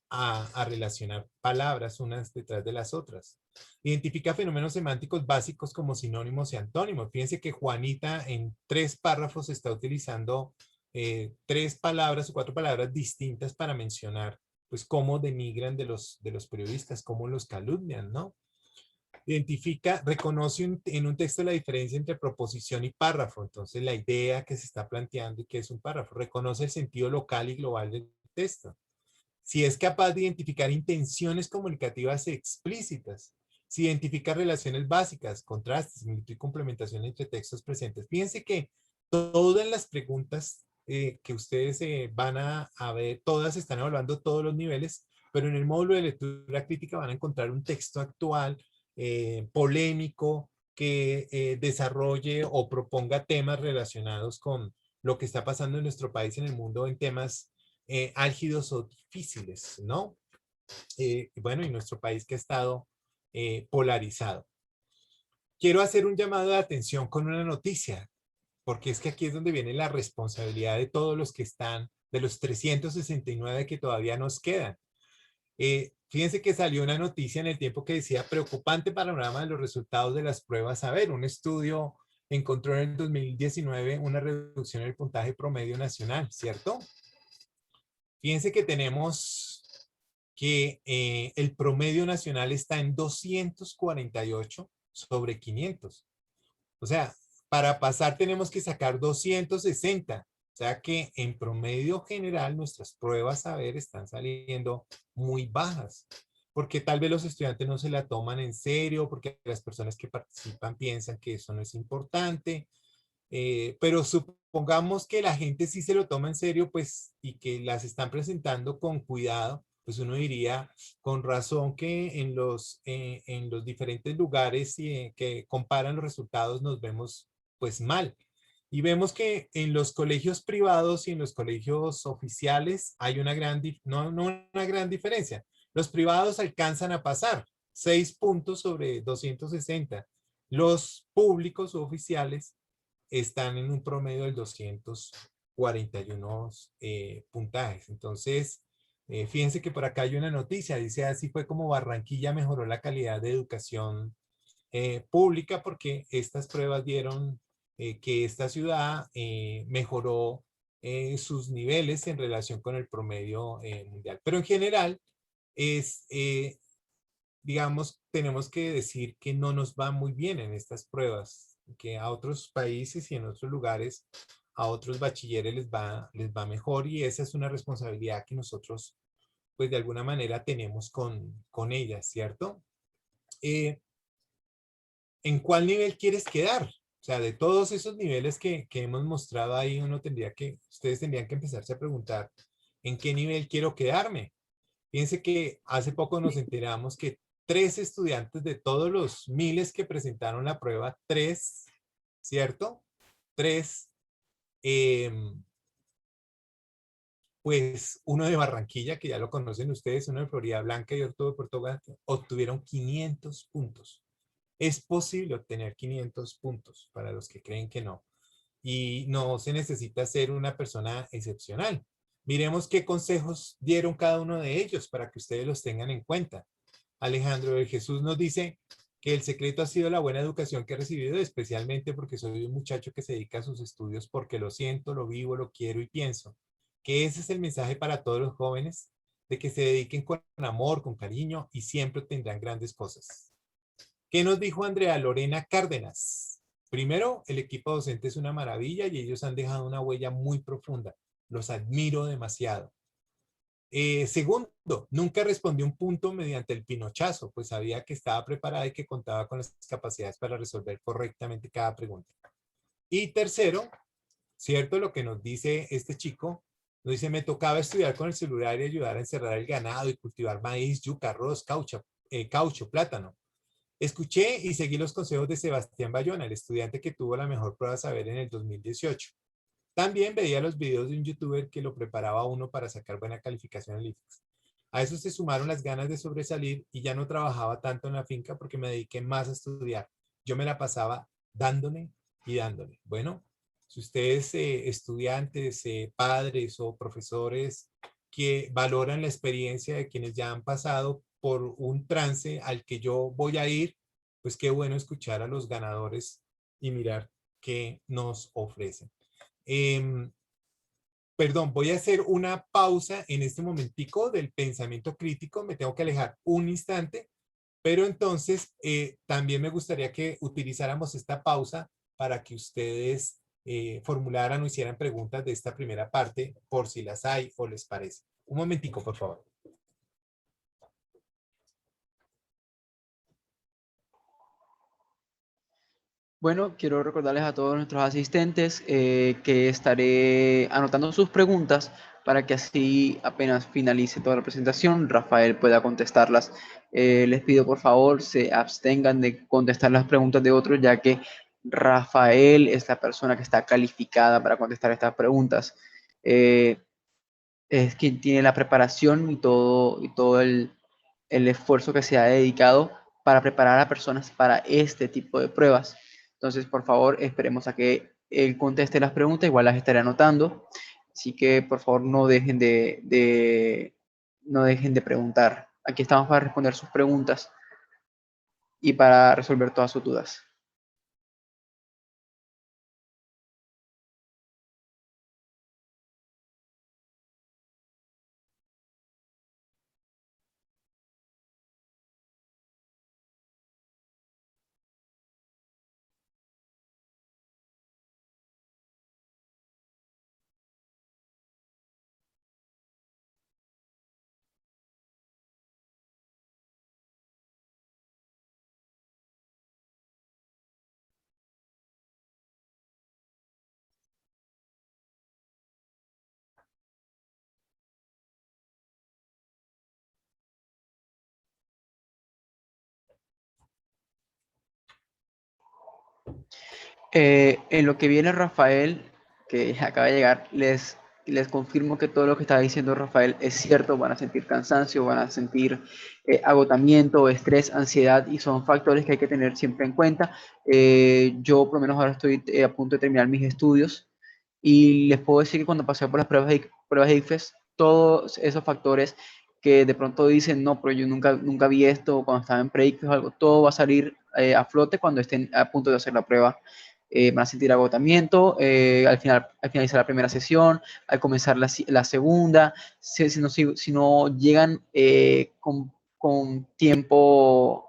a relacionar palabras unas detrás de las otras. Identifica fenómenos semánticos básicos como sinónimos y antónimos. Fíjense que Juanita en 3 párrafos está utilizando 3 palabras o 4 palabras distintas para mencionar pues cómo denigran de los periodistas, cómo los calumnian, ¿no? Identifica, reconoce en un texto la diferencia entre proposición y párrafo. Entonces, la idea que se está planteando y que es un párrafo. Reconoce el sentido local y global del texto. Si es capaz de identificar intenciones comunicativas explícitas. Si identifica relaciones básicas, contrastes, similitud y complementación entre textos presentes. Fíjense que todas las preguntas que ustedes van a ver, todas están evaluando todos los niveles, pero en el módulo de lectura crítica van a encontrar un texto actual, polémico, que desarrolle o proponga temas relacionados con lo que está pasando en nuestro país, en el mundo, en temas álgidos o difíciles, ¿no? Bueno, y nuestro país que ha estado polarizado. Quiero hacer un llamado de atención con una noticia. porque es que aquí es donde viene la responsabilidad de todos los que están, de los 369 que todavía nos quedan. Fíjense que salió una noticia en El Tiempo que decía preocupante panorama de los resultados de las pruebas saber. Un estudio encontró en el 2019 una reducción en el puntaje promedio nacional, ¿cierto? Fíjense que tenemos que el promedio nacional está en 248 sobre 500. O sea, para pasar tenemos que sacar 260. O sea que en promedio general nuestras pruebas saber están saliendo muy bajas. Porque tal vez los estudiantes no se la toman en serio, porque las personas que participan piensan que eso no es importante. Pero supongamos que la gente sí se lo toma en serio, pues, y que las están presentando con cuidado, pues uno diría con razón que en los diferentes lugares que comparan los resultados nos vemos pues mal. Y vemos que en los colegios privados y en los colegios oficiales hay una no una gran diferencia. Los privados alcanzan a pasar 6 puntos sobre 260. Los públicos o oficiales están en un promedio del 241 puntajes. Entonces, fíjense que por acá hay una noticia, dice así fue como Barranquilla mejoró la calidad de educación pública porque estas pruebas dieron que esta ciudad mejoró sus niveles en relación con el promedio mundial. Pero en general, es, digamos, tenemos que decir que no nos va muy bien en estas pruebas, que a otros países y en otros lugares, a otros bachilleres les va mejor y esa es una responsabilidad que nosotros, pues de alguna manera tenemos con ellas, ¿cierto? ¿En cuál nivel quieres quedar? O sea, de todos esos niveles que hemos mostrado ahí, ustedes tendrían que empezarse a preguntar, ¿en qué nivel quiero quedarme? Fíjense que hace poco nos enteramos que 3 estudiantes de todos los miles que presentaron la prueba, 3, ¿cierto? 3, pues uno de Barranquilla, que ya lo conocen ustedes, uno de Florida Blanca y otro de Portugal, obtuvieron 500 puntos. Es posible obtener 500 puntos para los que creen que no. Y no se necesita ser una persona excepcional. Miremos qué consejos dieron cada uno de ellos para que ustedes los tengan en cuenta. Alejandro de Jesús nos dice que el secreto ha sido la buena educación que he recibido, especialmente porque soy un muchacho que se dedica a sus estudios porque lo siento, lo vivo, lo quiero y pienso. Que ese es el mensaje para todos los jóvenes, de que se dediquen con amor, con cariño y siempre tendrán grandes cosas. ¿Qué nos dijo Andrea Lorena Cárdenas? Primero, el equipo docente es una maravilla y ellos han dejado una huella muy profunda. Los admiro demasiado. Segundo, nunca respondió un punto mediante el pinochazo, pues sabía que estaba preparada y que contaba con las capacidades para resolver correctamente cada pregunta. Y tercero, cierto lo que nos dice este chico, nos dice, me tocaba estudiar con el celular y ayudar a encerrar el ganado y cultivar maíz, yuca, arroz, caucho, plátano. Escuché y seguí los consejos de Sebastián Bayona, el estudiante que tuvo la mejor prueba saber en el 2018. También veía los videos de un youtuber que lo preparaba a uno para sacar buena calificación en el IFEX. A eso se sumaron las ganas de sobresalir y ya no trabajaba tanto en la finca porque me dediqué más a estudiar. Yo me la pasaba dándole y dándole. Bueno, si ustedes estudiantes, padres o profesores que valoran la experiencia de quienes ya han pasado por un trance al que yo voy a ir, pues qué bueno escuchar a los ganadores y mirar qué nos ofrecen. Perdón, voy a hacer una pausa en este momentico del pensamiento crítico, me tengo que alejar un instante, pero entonces también me gustaría que utilizáramos esta pausa para que ustedes formularan o hicieran preguntas de esta primera parte, por si las hay o les parece. Un momentico, por favor. Bueno, quiero recordarles a todos nuestros asistentes que estaré anotando sus preguntas para que así apenas finalice toda la presentación, Rafael pueda contestarlas. Les pido por favor se abstengan de contestar las preguntas de otros, ya que Rafael es la persona que está calificada para contestar estas preguntas. Es quien tiene la preparación y todo el esfuerzo que se ha dedicado para preparar a personas para este tipo de pruebas. Entonces, por favor, esperemos a que él conteste las preguntas, igual las estaré anotando. Así que por favor no dejen de preguntar. Aquí estamos para responder sus preguntas y para resolver todas sus dudas. En lo que viene Rafael, que acaba de llegar, les confirmo que todo lo que estaba diciendo Rafael es cierto. Van a sentir cansancio, van a sentir agotamiento, estrés, ansiedad, y son factores que hay que tener siempre en cuenta. Yo por lo menos ahora estoy a punto de terminar mis estudios y les puedo decir que cuando pasé por las pruebas de ICFES, todos esos factores que de pronto dicen, no, pero yo nunca vi esto, o cuando estaba en pre-ICFES o algo, todo va a salir a flote cuando estén a punto de hacer la prueba. Van a sentir agotamiento al finalizar la primera sesión, al comenzar la segunda, si no llegan con tiempo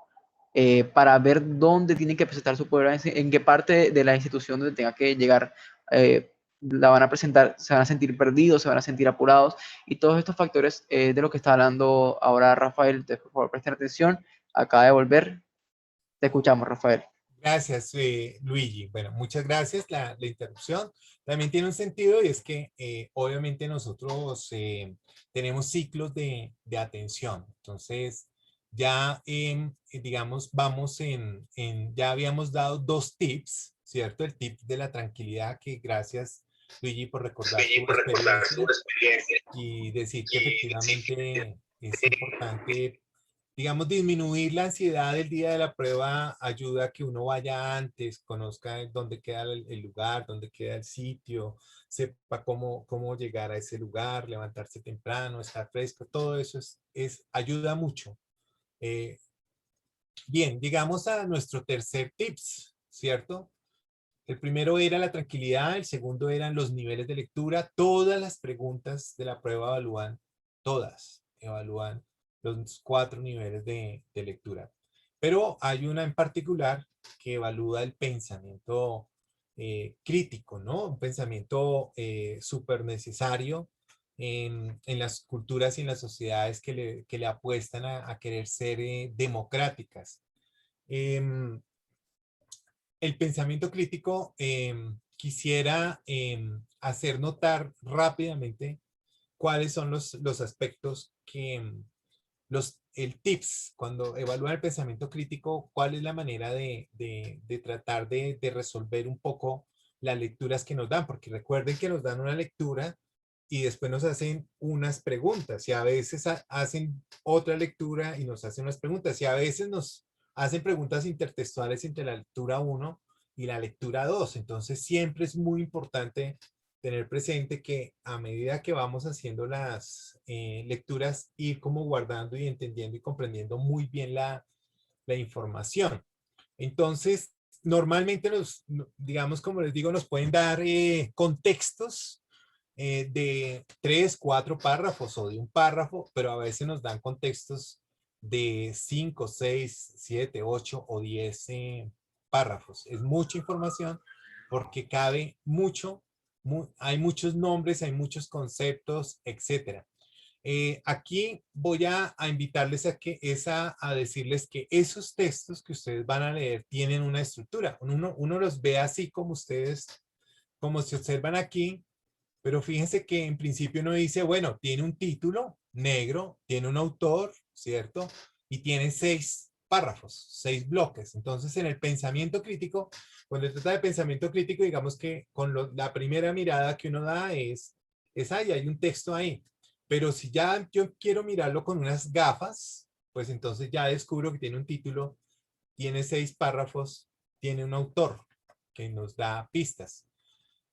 para ver dónde tienen que presentar su prueba, en qué parte de la institución donde tenga que llegar la van a presentar, se van a sentir perdidos, se van a sentir apurados, y todos estos factores de lo que está hablando ahora Rafael. Entonces, por favor, presten atención, acaba de volver, te escuchamos, Rafael. Gracias, Luigi. Bueno, muchas gracias. La interrupción también tiene un sentido, y es que obviamente nosotros tenemos ciclos de atención. Entonces, ya, digamos, vamos ya habíamos dado dos tips, ¿cierto? El tip de la tranquilidad, que gracias, Luigi, por recordar tu experiencia y decir que efectivamente es importante, digamos, disminuir la ansiedad del día de la prueba. Ayuda a que uno vaya antes, conozca dónde queda el lugar, dónde queda el sitio, sepa cómo llegar a ese lugar, levantarse temprano, estar fresco. Todo eso ayuda mucho. Eh, Bien, llegamos a nuestro tercer tips, ¿cierto? El primero era la tranquilidad, el segundo eran los niveles de lectura. Todas las preguntas de la prueba evalúan los 4 niveles de lectura. Pero hay una en particular que evalúa el pensamiento crítico, ¿no? Un pensamiento súper necesario en las culturas y en las sociedades que le apuestan a querer ser democráticas. Em, el pensamiento crítico, quisiera hacer notar rápidamente cuáles son los aspectos que el tips, cuando evalúan el pensamiento crítico, cuál es la manera de tratar de resolver un poco las lecturas que nos dan, porque recuerden que nos dan una lectura y después nos hacen unas preguntas, y a veces hacen otra lectura y nos hacen unas preguntas, y a veces nos hacen preguntas intertextuales entre la lectura 1 y la lectura 2. Entonces siempre es muy importante tener presente que a medida que vamos haciendo las lecturas, ir como guardando y entendiendo y comprendiendo muy bien la información. Entonces, normalmente digamos, como les digo, nos pueden dar contextos de 3, 4 párrafos o de un párrafo, pero a veces nos dan contextos de 5, 6, 7, 8 o 10 párrafos. Es mucha información porque cabe mucho, hay muchos nombres, hay muchos conceptos, etcétera. Aquí voy a invitarles a decirles que esos textos que ustedes van a leer tienen una estructura. Uno los ve así como ustedes, como se observan aquí, pero fíjense que en principio uno dice, bueno, tiene un título negro, tiene un autor, ¿cierto? Y tiene 6 párrafos, 6 bloques. Entonces, en el pensamiento crítico, cuando se trata de pensamiento crítico, digamos que con la primera mirada que uno da ahí hay un texto ahí. Pero si ya yo quiero mirarlo con unas gafas, pues entonces ya descubro que tiene un título, tiene 6 párrafos, tiene un autor que nos da pistas.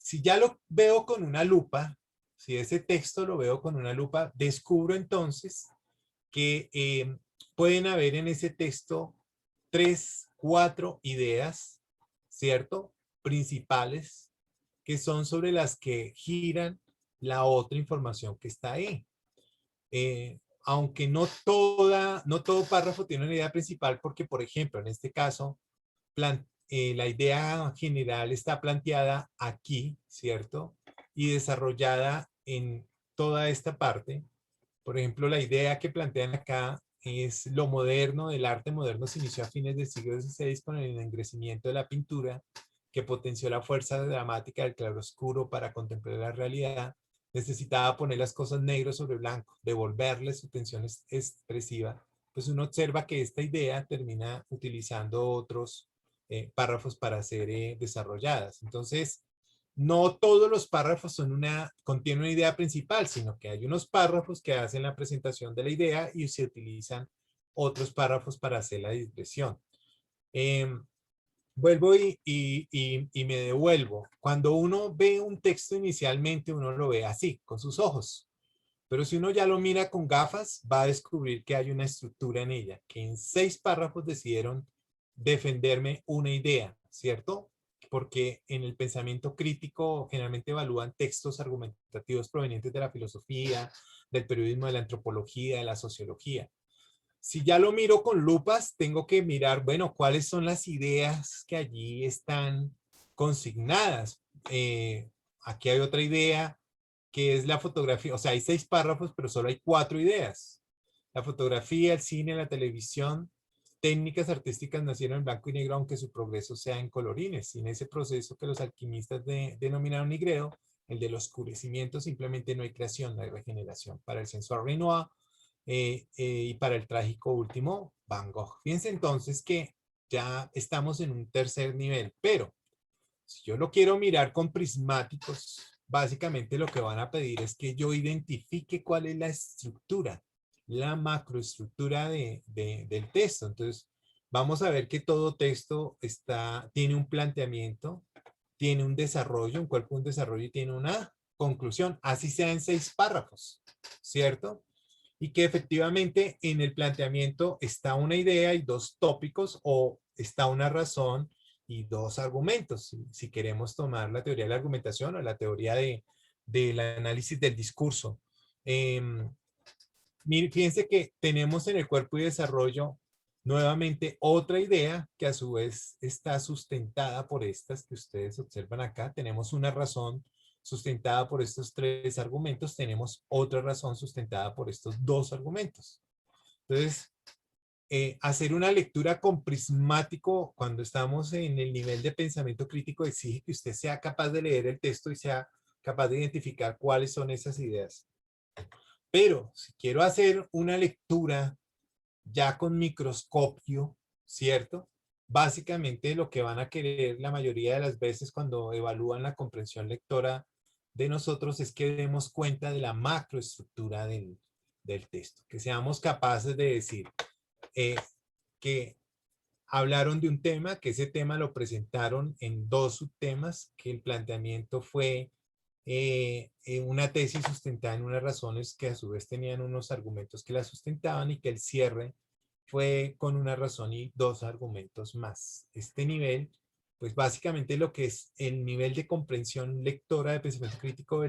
Si ya lo veo con una lupa, si ese texto lo veo con una lupa, descubro entonces que pueden haber en ese texto 3, 4 ideas, ¿cierto? Principales, que son sobre las que giran la otra información que está ahí. Aunque no todo párrafo tiene una idea principal, porque, por ejemplo, en este caso, la idea general está planteada aquí, ¿cierto? Y desarrollada en toda esta parte. Por ejemplo, la idea que plantean acá es lo moderno, del arte moderno se inició a fines del siglo XVI con el engrandecimiento de la pintura, que potenció la fuerza dramática del claroscuro para contemplar la realidad. Necesitaba poner las cosas negro sobre blanco, devolverle su tensión expresiva. Pues uno observa que esta idea termina utilizando otros párrafos para ser desarrolladas. Entonces, no todos los párrafos contienen una idea principal, sino que hay unos párrafos que hacen la presentación de la idea y se utilizan otros párrafos para hacer la digresión. Vuelvo y me devuelvo. Cuando uno ve un texto inicialmente, uno lo ve así, con sus ojos. Pero si uno ya lo mira con gafas, va a descubrir que hay una estructura en ella, que en 6 párrafos decidieron defenderme una idea, ¿cierto? Porque en el pensamiento crítico generalmente evalúan textos argumentativos provenientes de la filosofía, del periodismo, de la antropología, de la sociología. Si ya lo miro con lupas, tengo que mirar, bueno, cuáles son las ideas que allí están consignadas. Aquí hay otra idea que es la fotografía. O sea, hay 6 párrafos, pero solo hay 4 ideas. La fotografía, el cine, la televisión, técnicas artísticas nacieron en blanco y negro, aunque su progreso sea en colorines. Sin ese proceso que los alquimistas denominaron nigreo, el del oscurecimiento, simplemente no hay creación, no hay regeneración. Para el sensual Renoir y para el trágico último, Van Gogh. Fíjense entonces que ya estamos en un tercer nivel, pero si yo lo quiero mirar con prismáticos, básicamente lo que van a pedir es que yo identifique cuál es la estructura, la macroestructura del texto. Entonces, vamos a ver que todo texto tiene un planteamiento, tiene un desarrollo, un cuerpo, un desarrollo y tiene una conclusión, así sea en 6 párrafos, ¿cierto? Y que efectivamente en el planteamiento está una idea y 2 tópicos o está una razón y 2 argumentos. Si queremos tomar la teoría de la argumentación o la teoría del análisis del discurso. Fíjense que tenemos en el cuerpo y desarrollo nuevamente otra idea que a su vez está sustentada por estas que ustedes observan acá. Tenemos una razón sustentada por estos 3 argumentos, tenemos otra razón sustentada por estos 2 argumentos. Entonces, hacer una lectura con prismático cuando estamos en el nivel de pensamiento crítico exige que usted sea capaz de leer el texto y sea capaz de identificar cuáles son esas ideas. Pero si quiero hacer una lectura ya con microscopio, ¿cierto? Básicamente lo que van a querer la mayoría de las veces cuando evalúan la comprensión lectora de nosotros es que demos cuenta de la macroestructura del texto, que seamos capaces de decir que hablaron de un tema, que ese tema lo presentaron en 2 subtemas, que el planteamiento fue una tesis sustentada en unas razones que a su vez tenían unos argumentos que la sustentaban y que el cierre fue con una razón y 2 argumentos más. Este nivel, pues básicamente lo que es el nivel de comprensión lectora de pensamiento crítico,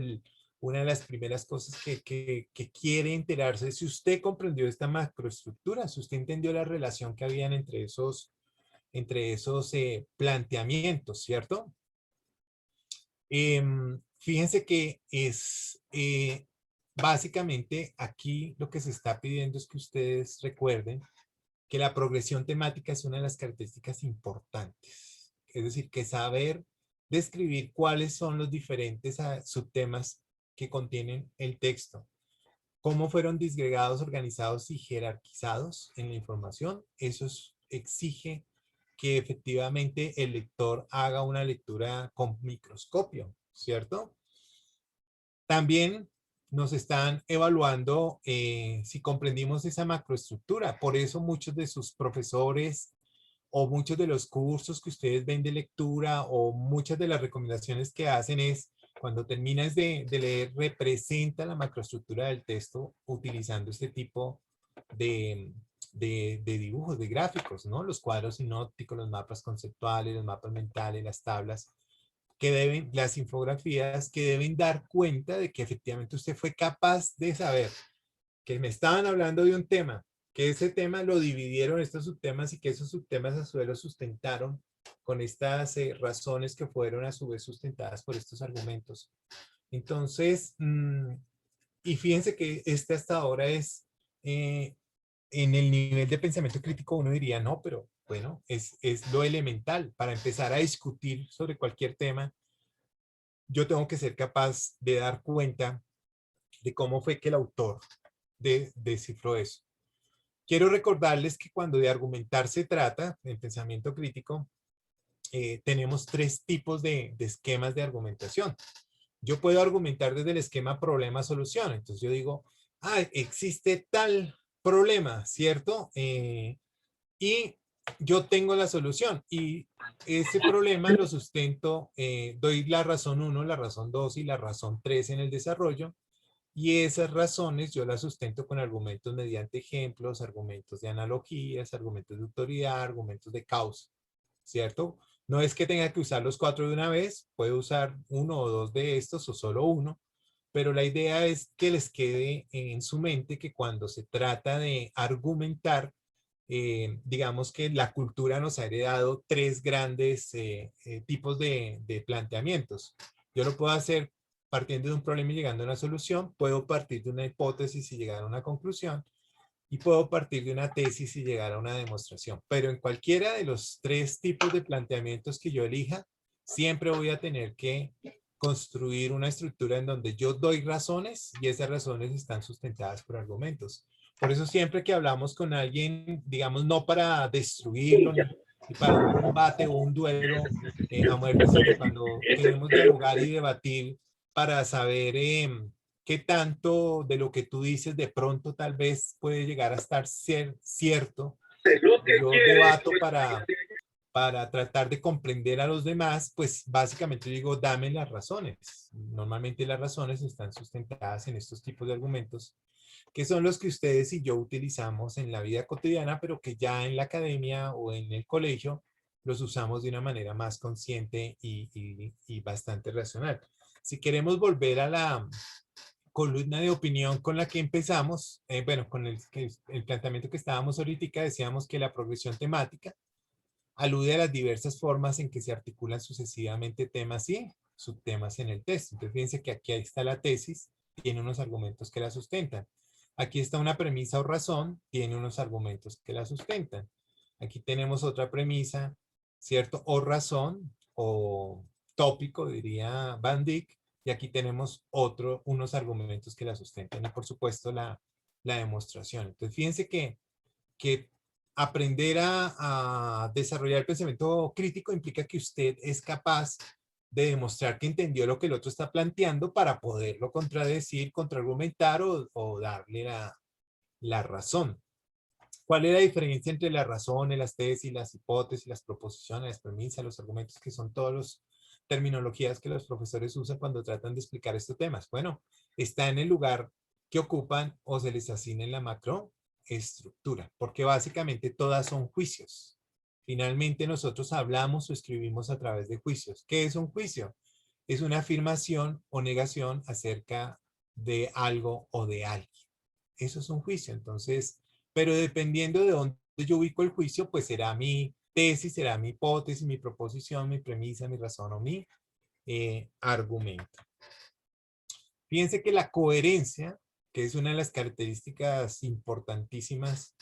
una de las primeras cosas que quiere enterarse es si usted comprendió esta macroestructura, si usted entendió la relación que habían entre esos planteamientos, ¿cierto? Fíjense que es básicamente aquí lo que se está pidiendo es que ustedes recuerden que la progresión temática es una de las características importantes. Es decir, que saber describir cuáles son los diferentes subtemas que contienen el texto, cómo fueron disgregados, organizados y jerarquizados en la información, eso exige que efectivamente el lector haga una lectura con microscopio, ¿cierto? También nos están evaluando si comprendimos esa macroestructura. Por eso muchos de sus profesores o muchos de los cursos que ustedes ven de lectura o muchas de las recomendaciones que hacen es cuando terminas de leer, representa la macroestructura del texto utilizando este tipo de, de dibujos, de gráficos, ¿no? Los cuadros sinópticos, los mapas conceptuales, los mapas mentales, las tablas, que deben, las infografías que deben dar cuenta de que efectivamente usted fue capaz de saber que me estaban hablando de un tema, que ese tema lo dividieron estos subtemas y que esos subtemas a su vez lo sustentaron con estas razones que fueron a su vez sustentadas por estos argumentos. Entonces, y fíjense que este hasta ahora es, en el nivel de pensamiento crítico uno diría, no, pero bueno, es lo elemental. Para empezar a discutir sobre cualquier tema, yo tengo que ser capaz de dar cuenta de cómo fue que el autor descifró eso. Quiero recordarles que cuando de argumentar se trata, en pensamiento crítico, tenemos tres tipos de esquemas de argumentación. Yo puedo argumentar desde el esquema problema-solución. Entonces yo digo, existe tal problema, ¿cierto? Y yo tengo la solución. Y ese problema lo sustento, doy la razón 1, la razón 2 y la razón 3 en el desarrollo. Y esas razones yo las sustento con argumentos mediante ejemplos, argumentos de analogías, argumentos de autoridad, argumentos de causa, ¿cierto? No es que tenga que usar los 4 de una vez, puede usar 1 o 2 de estos o solo uno, pero la idea es que les quede en su mente que cuando se trata de argumentar, digamos que la cultura nos ha heredado tres grandes tipos de planteamientos. Yo lo puedo hacer partiendo de un problema y llegando a una solución, puedo partir de una hipótesis y llegar a una conclusión, y puedo partir de una tesis y llegar a una demostración. Pero en cualquiera de los tres tipos de planteamientos que yo elija, siempre voy a tener que construir una estructura en donde yo doy razones y esas razones están sustentadas por argumentos. Por eso siempre que hablamos con alguien, digamos, no para destruirlo, ni para un combate o un duelo a muerte, sino cuando queremos dialogar y debatir para saber qué tanto de lo que tú dices de pronto tal vez puede llegar a estar cierto. Yo debato para tratar de comprender a los demás, pues básicamente digo, dame las razones. Normalmente las razones están sustentadas en estos tipos de argumentos, que son los que ustedes y yo utilizamos en la vida cotidiana, pero que ya en la academia o en el colegio los usamos de una manera más consciente y bastante racional. Si queremos volver a la columna de opinión con la que empezamos, bueno, con el planteamiento que estábamos ahorita, decíamos que la progresión temática alude a las diversas formas en que se articulan sucesivamente temas y subtemas en el texto. Entonces, fíjense que aquí está la tesis, tiene unos argumentos que la sustentan. Aquí está una premisa o razón, tiene unos argumentos que la sustentan. Aquí tenemos otra premisa, ¿cierto? O razón, o tópico, diría Van Dyck, y aquí tenemos unos argumentos que la sustentan y por supuesto la demostración. Entonces, fíjense que aprender a desarrollar el pensamiento crítico implica que usted es capaz de demostrar que entendió lo que el otro está planteando para poderlo contradecir, contraargumentar o darle la razón. ¿Cuál es la diferencia entre las razones, las tesis, las hipótesis, las proposiciones, las premisas, los argumentos, que son todas las terminologías que los profesores usan cuando tratan de explicar estos temas? Bueno, está en el lugar que ocupan o se les asigna en la macroestructura, porque básicamente todas son juicios. Finalmente nosotros hablamos o escribimos a través de juicios. ¿Qué es un juicio? Es una afirmación o negación acerca de algo o de alguien. Eso es un juicio. Entonces, pero dependiendo de dónde yo ubico el juicio, pues será mi tesis, será mi hipótesis, mi proposición, mi premisa, mi razón o mi argumento. Fíjense que la coherencia, que es una de las características importantísimas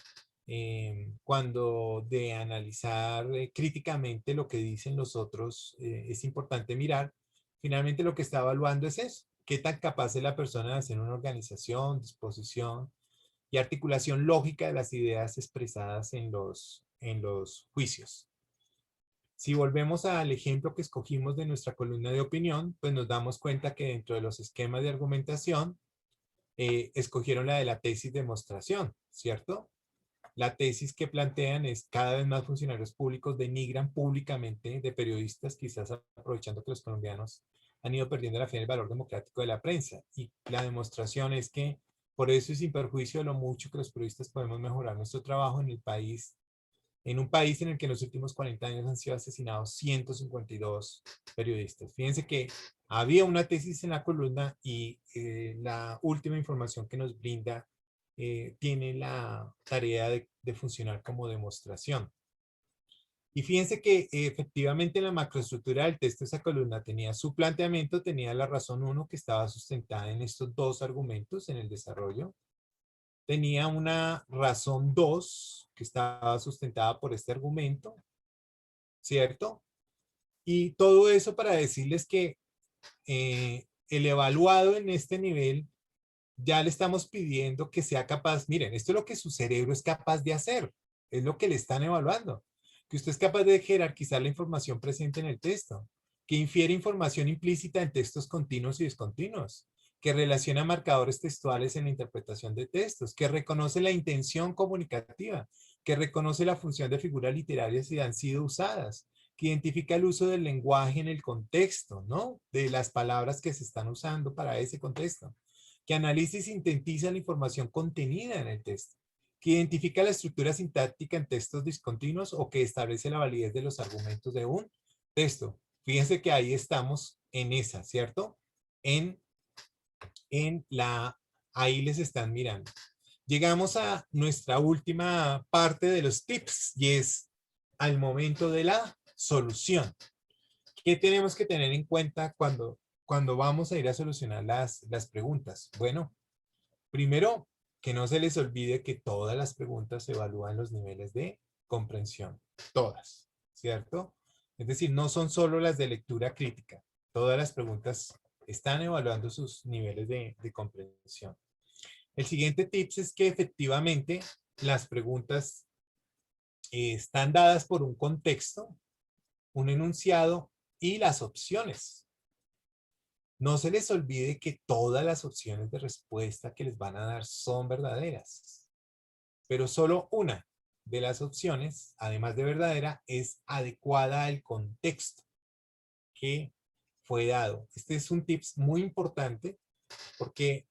cuando de analizar críticamente lo que dicen los otros, es importante mirar. Finalmente lo que está evaluando es eso. ¿Qué tan capaz es la persona de hacer una organización, disposición y articulación lógica de las ideas expresadas en los juicios? Si volvemos al ejemplo que escogimos de nuestra columna de opinión, pues nos damos cuenta que dentro de los esquemas de argumentación, escogieron la de la tesis demostración, ¿cierto? la tesis que plantean es cada vez más funcionarios públicos denigran públicamente de periodistas, quizás aprovechando que los colombianos han ido perdiendo la fe en el valor democrático de la prensa. Y la demostración es que por eso y sin perjuicio de lo mucho que los periodistas podemos mejorar nuestro trabajo en el país, en un país en el que en los últimos 40 años han sido asesinados 152 periodistas. Fíjense que había una tesis en la columna y la última información que nos brinda tiene la tarea de funcionar como demostración. Y fíjense que efectivamente la macroestructura del texto de esa columna tenía su planteamiento, tenía la razón 1 que estaba sustentada en estos dos argumentos en el desarrollo. Tenía una razón 2 que estaba sustentada por este argumento, ¿cierto? Y todo eso para decirles que el evaluado en este nivel ya le estamos pidiendo que sea capaz, miren, esto es lo que su cerebro es capaz de hacer, es lo que le están evaluando, que usted es capaz de jerarquizar la información presente en el texto, que infiere información implícita en textos continuos y discontinuos, que relaciona marcadores textuales en la interpretación de textos, que reconoce la intención comunicativa, que reconoce la función de figuras literarias si han sido usadas, que identifica el uso del lenguaje en el contexto, ¿no? De las palabras que se están usando para ese contexto, que analiza y sintetiza la información contenida en el texto, que identifica la estructura sintáctica en textos discontinuos o que establece la validez de los argumentos de un texto. Fíjense que ahí estamos en esa, ¿cierto? Ahí les están mirando. Llegamos a nuestra última parte de los tips y es al momento de la solución. ¿Qué tenemos que tener en cuenta cuando vamos a ir a solucionar las preguntas? Bueno, primero, que no se les olvide que todas las preguntas evalúan los niveles de comprensión. Todas, ¿cierto? Es decir, no son solo las de lectura crítica. Todas las preguntas están evaluando sus niveles de comprensión. El siguiente tips es que efectivamente las preguntas están dadas por un contexto, un enunciado y las opciones. No se les olvide que todas las opciones de respuesta que les van a dar son verdaderas, pero solo una de las opciones, además de verdadera, es adecuada al contexto que fue dado. Este es un tips muy importante porque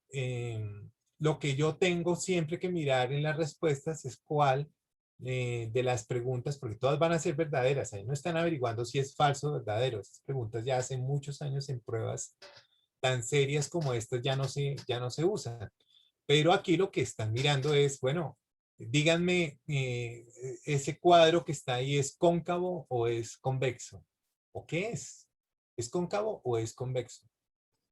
lo que yo tengo siempre que mirar en las respuestas es cuál de las preguntas, porque todas van a ser verdaderas, ahí no están averiguando si es falso o verdadero. Estas preguntas ya hace muchos años en pruebas tan serias como estas ya no se usan. Pero aquí lo que están mirando es, bueno, díganme, ese cuadro que está ahí, ¿es cóncavo o es convexo? ¿O qué es? ¿Es cóncavo o es convexo?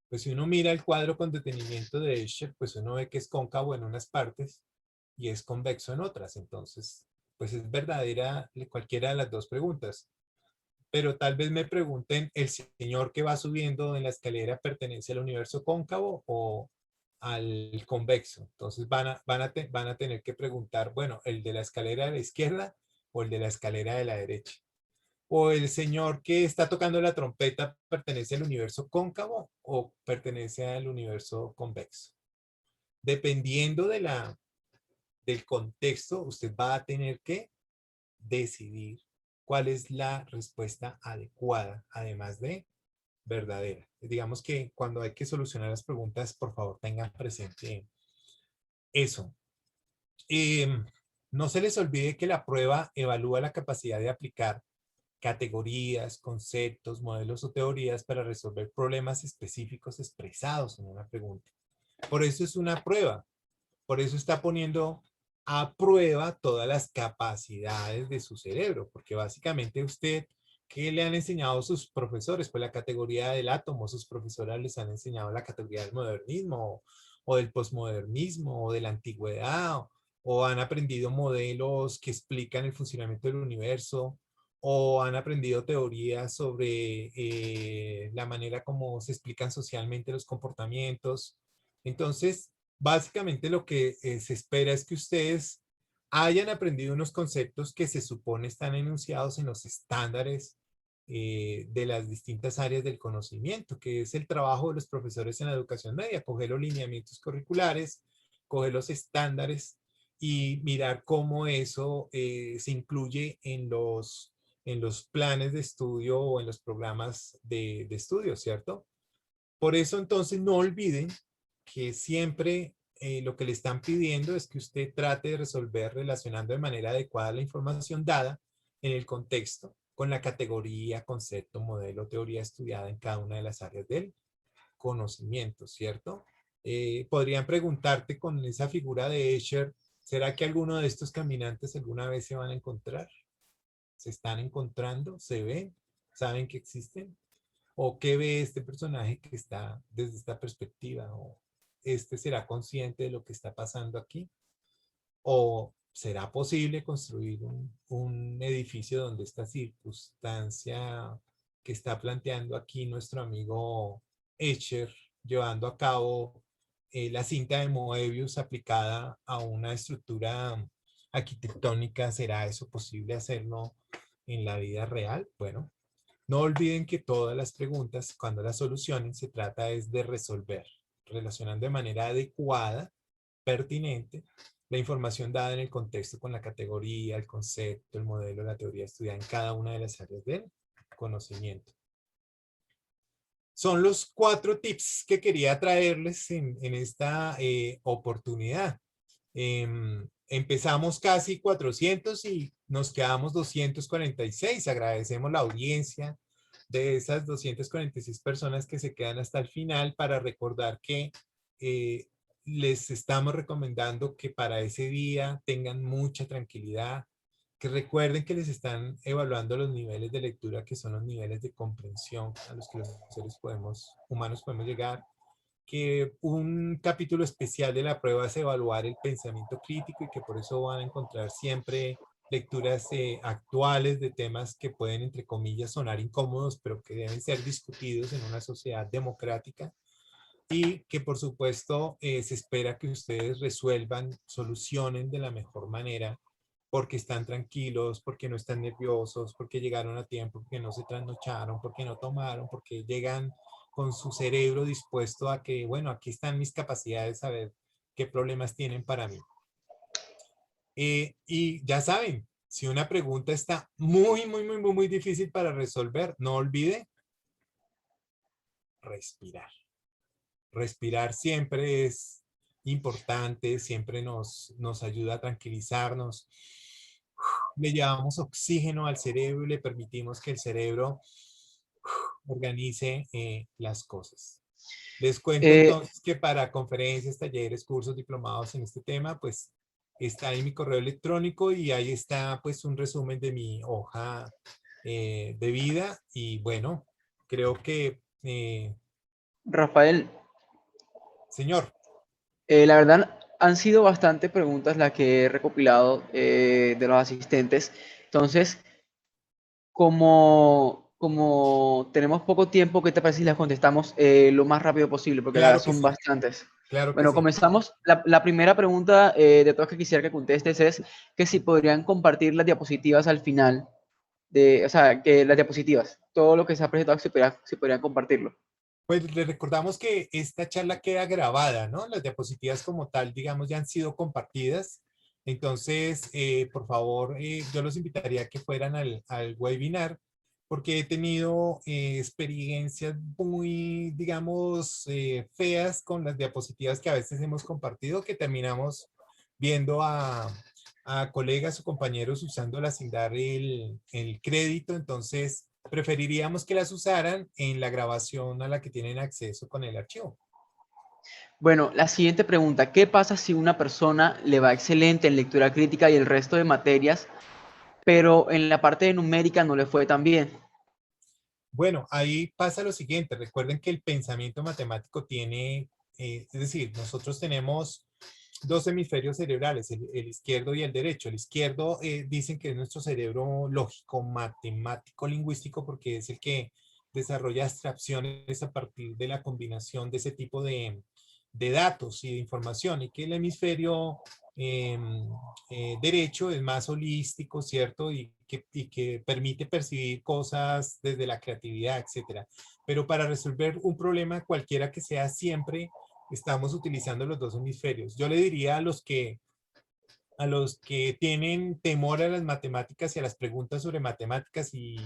Pues si uno mira el cuadro con detenimiento de Escher, pues uno ve que es cóncavo en unas partes y es convexo en otras. Entonces, pues es verdadera cualquiera de las dos preguntas. Pero tal vez me pregunten, ¿el señor que va subiendo en la escalera pertenece al universo cóncavo o al convexo? Entonces van a tener que preguntar, bueno, ¿el de la escalera de la izquierda o el de la escalera de la derecha? ¿O el señor que está tocando la trompeta pertenece al universo cóncavo o pertenece al universo convexo? Dependiendo del contexto, usted va a tener que decidir cuál es la respuesta adecuada, además de verdadera. Digamos que cuando hay que solucionar las preguntas, por favor, tengan presente eso. No se les olvide que la prueba evalúa la capacidad de aplicar categorías, conceptos, modelos o teorías para resolver problemas específicos expresados en una pregunta. Por eso es una prueba. Por eso está poniendo a prueba todas las capacidades de su cerebro, porque básicamente usted, ¿qué le han enseñado sus profesores? Pues la categoría del átomo, sus profesores les han enseñado la categoría del modernismo o del posmodernismo o de la antigüedad o han aprendido modelos que explican el funcionamiento del universo o han aprendido teorías sobre la manera como se explican socialmente los comportamientos. Entonces, básicamente lo que se espera es que ustedes hayan aprendido unos conceptos que se supone están enunciados en los estándares de las distintas áreas del conocimiento, que es el trabajo de los profesores en la educación media, coger los lineamientos curriculares, coger los estándares y mirar cómo eso se incluye en los planes de estudio o en los programas de estudio, ¿cierto? Por eso entonces no olviden que siempre lo que le están pidiendo es que usted trate de resolver relacionando de manera adecuada la información dada en el contexto con la categoría, concepto, modelo, teoría estudiada en cada una de las áreas del conocimiento, ¿cierto? Podrían preguntarte con esa figura de Escher, ¿será que alguno de estos caminantes alguna vez se van a encontrar? ¿Se están encontrando? ¿Se ven? ¿Saben que existen? ¿O qué ve este personaje que está desde esta perspectiva? ¿O este será consciente de lo que está pasando aquí? ¿O será posible construir un edificio donde esta circunstancia que está planteando aquí nuestro amigo Escher, llevando a cabo la cinta de Moebius aplicada a una estructura arquitectónica, ¿será eso posible hacerlo en la vida real? Bueno, no olviden que todas las preguntas, cuando las solucionen, se trata es de resolver, relacionando de manera adecuada, pertinente, la información dada en el contexto con la categoría, el concepto, el modelo, la teoría estudiada en cada una de las áreas del conocimiento. Son los 4 tips que quería traerles en esta oportunidad. Empezamos casi 400 y nos quedamos 246. Agradecemos la audiencia de esas 246 personas que se quedan hasta el final para recordar que les estamos recomendando que para ese día tengan mucha tranquilidad, que recuerden que les están evaluando los niveles de lectura, que son los niveles de comprensión a los que los seres humanos podemos llegar, que un capítulo especial de la prueba es evaluar el pensamiento crítico y que por eso van a encontrar siempre lecturas actuales de temas que pueden, entre comillas, sonar incómodos, pero que deben ser discutidos en una sociedad democrática y que por supuesto se espera que ustedes resuelvan, solucionen de la mejor manera porque están tranquilos, porque no están nerviosos, porque llegaron a tiempo, porque no se trasnocharon, porque no tomaron, porque llegan con su cerebro dispuesto a que, bueno, aquí están mis capacidades, a ver qué problemas tienen para mí. Y ya saben, si una pregunta está muy difícil para resolver, no olvide respirar. Respirar siempre es importante, siempre nos ayuda a tranquilizarnos. Le llevamos oxígeno al cerebro y le permitimos que el cerebro organice las cosas. Les cuento entonces que para conferencias, talleres, cursos, diplomados en este tema, pues está ahí mi correo electrónico y ahí está pues un resumen de mi hoja de vida y bueno, creo que... Rafael, señor. La verdad han sido bastante preguntas las que he recopilado de los asistentes. Entonces, como tenemos poco tiempo, ¿qué te parece si las contestamos lo más rápido posible? Porque la verdad Claro que son sí, bastantes. claro que Bueno, sí. comenzamos. La primera pregunta de todas que quisiera que contestes es que si podrían compartir las diapositivas al final. O sea, que las diapositivas, todo lo que se ha presentado, si podrían compartirlo. Pues le recordamos que esta charla queda grabada, ¿no? Las diapositivas como tal, digamos, ya han sido compartidas. Entonces, por favor, yo los invitaría a que fueran al webinar, porque he tenido experiencias muy, digamos, feas con las diapositivas que a veces hemos compartido, que terminamos viendo a colegas o compañeros usándolas sin dar el crédito. Entonces, preferiríamos que las usaran en la grabación a la que tienen acceso con el archivo. Bueno, la siguiente pregunta, ¿qué pasa si una persona le va excelente en lectura crítica y el resto de materias, pero en la parte de numérica no le fue tan bien? Bueno, ahí pasa lo siguiente. Recuerden que el pensamiento matemático tiene, es decir, nosotros tenemos dos hemisferios cerebrales, el izquierdo y el derecho. El izquierdo dicen que es nuestro cerebro lógico, matemático, lingüístico, porque es el que desarrolla abstracciones a partir de la combinación de ese tipo de datos y de información, y que el hemisferio derecho es más holístico, ¿cierto? Y que permite percibir cosas desde la creatividad, etcétera. Pero para resolver un problema cualquiera que sea, siempre estamos utilizando los dos hemisferios. Yo le diría a los que a los que tienen temor a las matemáticas y a las preguntas sobre matemáticas y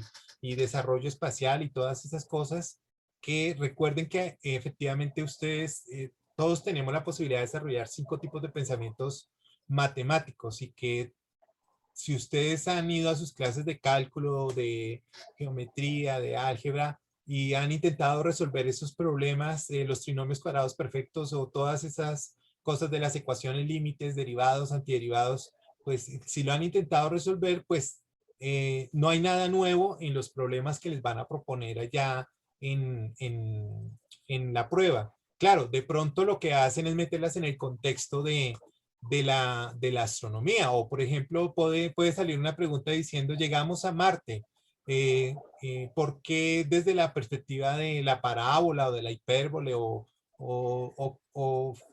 desarrollo espacial y todas esas cosas, que recuerden que efectivamente ustedes, todos tenemos la posibilidad de desarrollar 5 tipos de pensamientos matemáticos y que si ustedes han ido a sus clases de cálculo, de geometría, de álgebra y han intentado resolver esos problemas, los trinomios cuadrados perfectos o todas esas cosas de las ecuaciones límites, derivados, antiderivados, pues si lo han intentado resolver, pues no hay nada nuevo en los problemas que les van a proponer allá en la prueba. Claro, de pronto lo que hacen es meterlas en el contexto de la astronomía. O, por ejemplo, puede salir una pregunta diciendo, llegamos a Marte. ¿Por qué desde la perspectiva de la parábola o de la hipérbole o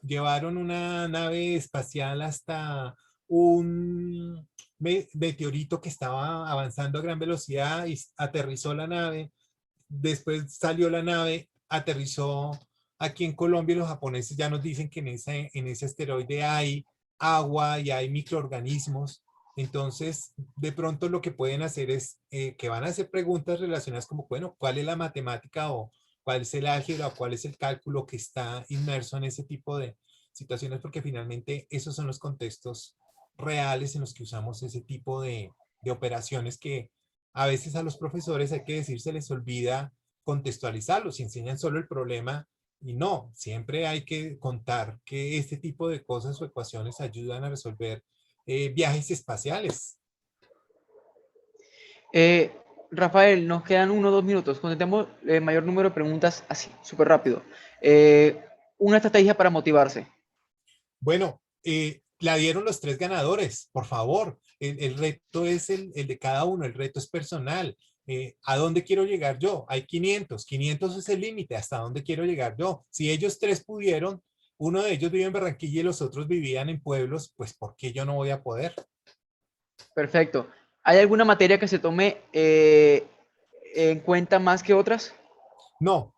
llevaron una nave espacial hasta un meteorito que estaba avanzando a gran velocidad y aterrizó la nave? Después salió la nave, aterrizó aquí en Colombia y los japoneses ya nos dicen que en ese asteroide hay agua y hay microorganismos. Entonces, de pronto lo que pueden hacer es que van a hacer preguntas relacionadas como, bueno, ¿cuál es la matemática o cuál es el álgebra o cuál es el cálculo que está inmerso en ese tipo de situaciones? Porque finalmente esos son los contextos reales en los que usamos ese tipo de operaciones que a veces a los profesores hay que decir, se les olvida contextualizarlos y enseñan solo el problema y no, siempre hay que contar que este tipo de cosas o ecuaciones ayudan a resolver viajes espaciales. Eh, Rafael, nos quedan 1 o 2 minutos. Contestemos el mayor número de preguntas así, súper rápido. Una estrategia para motivarse. Bueno, la dieron los 3 ganadores, por favor. El reto es el de cada uno, el reto es personal. ¿A dónde quiero llegar yo? Hay 500, 500 es el límite, ¿hasta dónde quiero llegar yo? Si ellos 3 pudieron, uno de ellos vive en Barranquilla y los otros vivían en pueblos, pues ¿por qué yo no voy a poder? Perfecto. ¿Hay alguna materia que se tome en cuenta más que otras? No.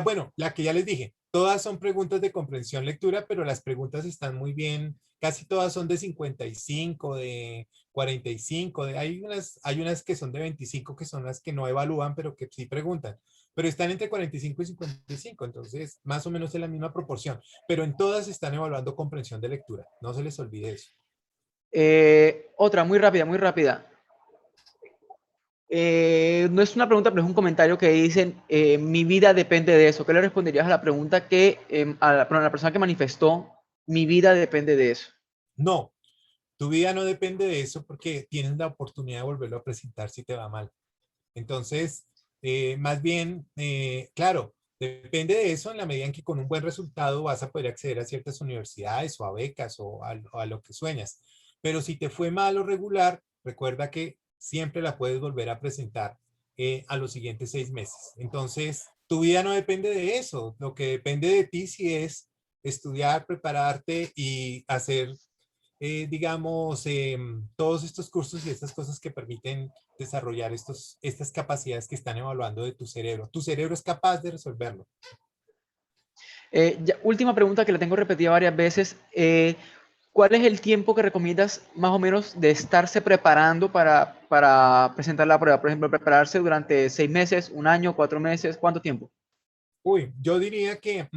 Bueno, la que ya les dije, todas son preguntas de comprensión lectura, pero las preguntas están muy bien, casi todas son de 55, de 45, hay unas que son de 25, que son las que no evalúan, pero que sí preguntan, pero están entre 45 y 55, entonces más o menos es la misma proporción, pero en todas están evaluando comprensión de lectura, no se les olvide eso. Otra, muy rápida, muy rápida. No es una pregunta, pero es un comentario que dicen, mi vida depende de eso. ¿Qué le responderías a la pregunta que, perdón, a la persona que manifestó, mi vida depende de eso? No, tu vida no depende de eso porque tienes la oportunidad de volverlo a presentar si te va mal. Entonces, más bien, claro, depende de eso en la medida en que con un buen resultado vas a poder acceder a ciertas universidades o a becas o a lo que sueñas. Pero si te fue mal o regular, recuerda que siempre la puedes volver a presentar a los siguientes 6 meses. Entonces, tu vida no depende de eso. Lo que depende de ti sí es estudiar, prepararte y hacer digamos, todos estos cursos y estas cosas que permiten desarrollar estas capacidades que están evaluando de tu cerebro. Tu cerebro es capaz de resolverlo. Última pregunta que le tengo repetida varias veces. ¿Cuál es el tiempo que recomiendas más o menos de estarse preparando para presentar la prueba? Por ejemplo, prepararse durante 6 meses, un año, 4 meses, ¿cuánto tiempo? Uy, yo diría que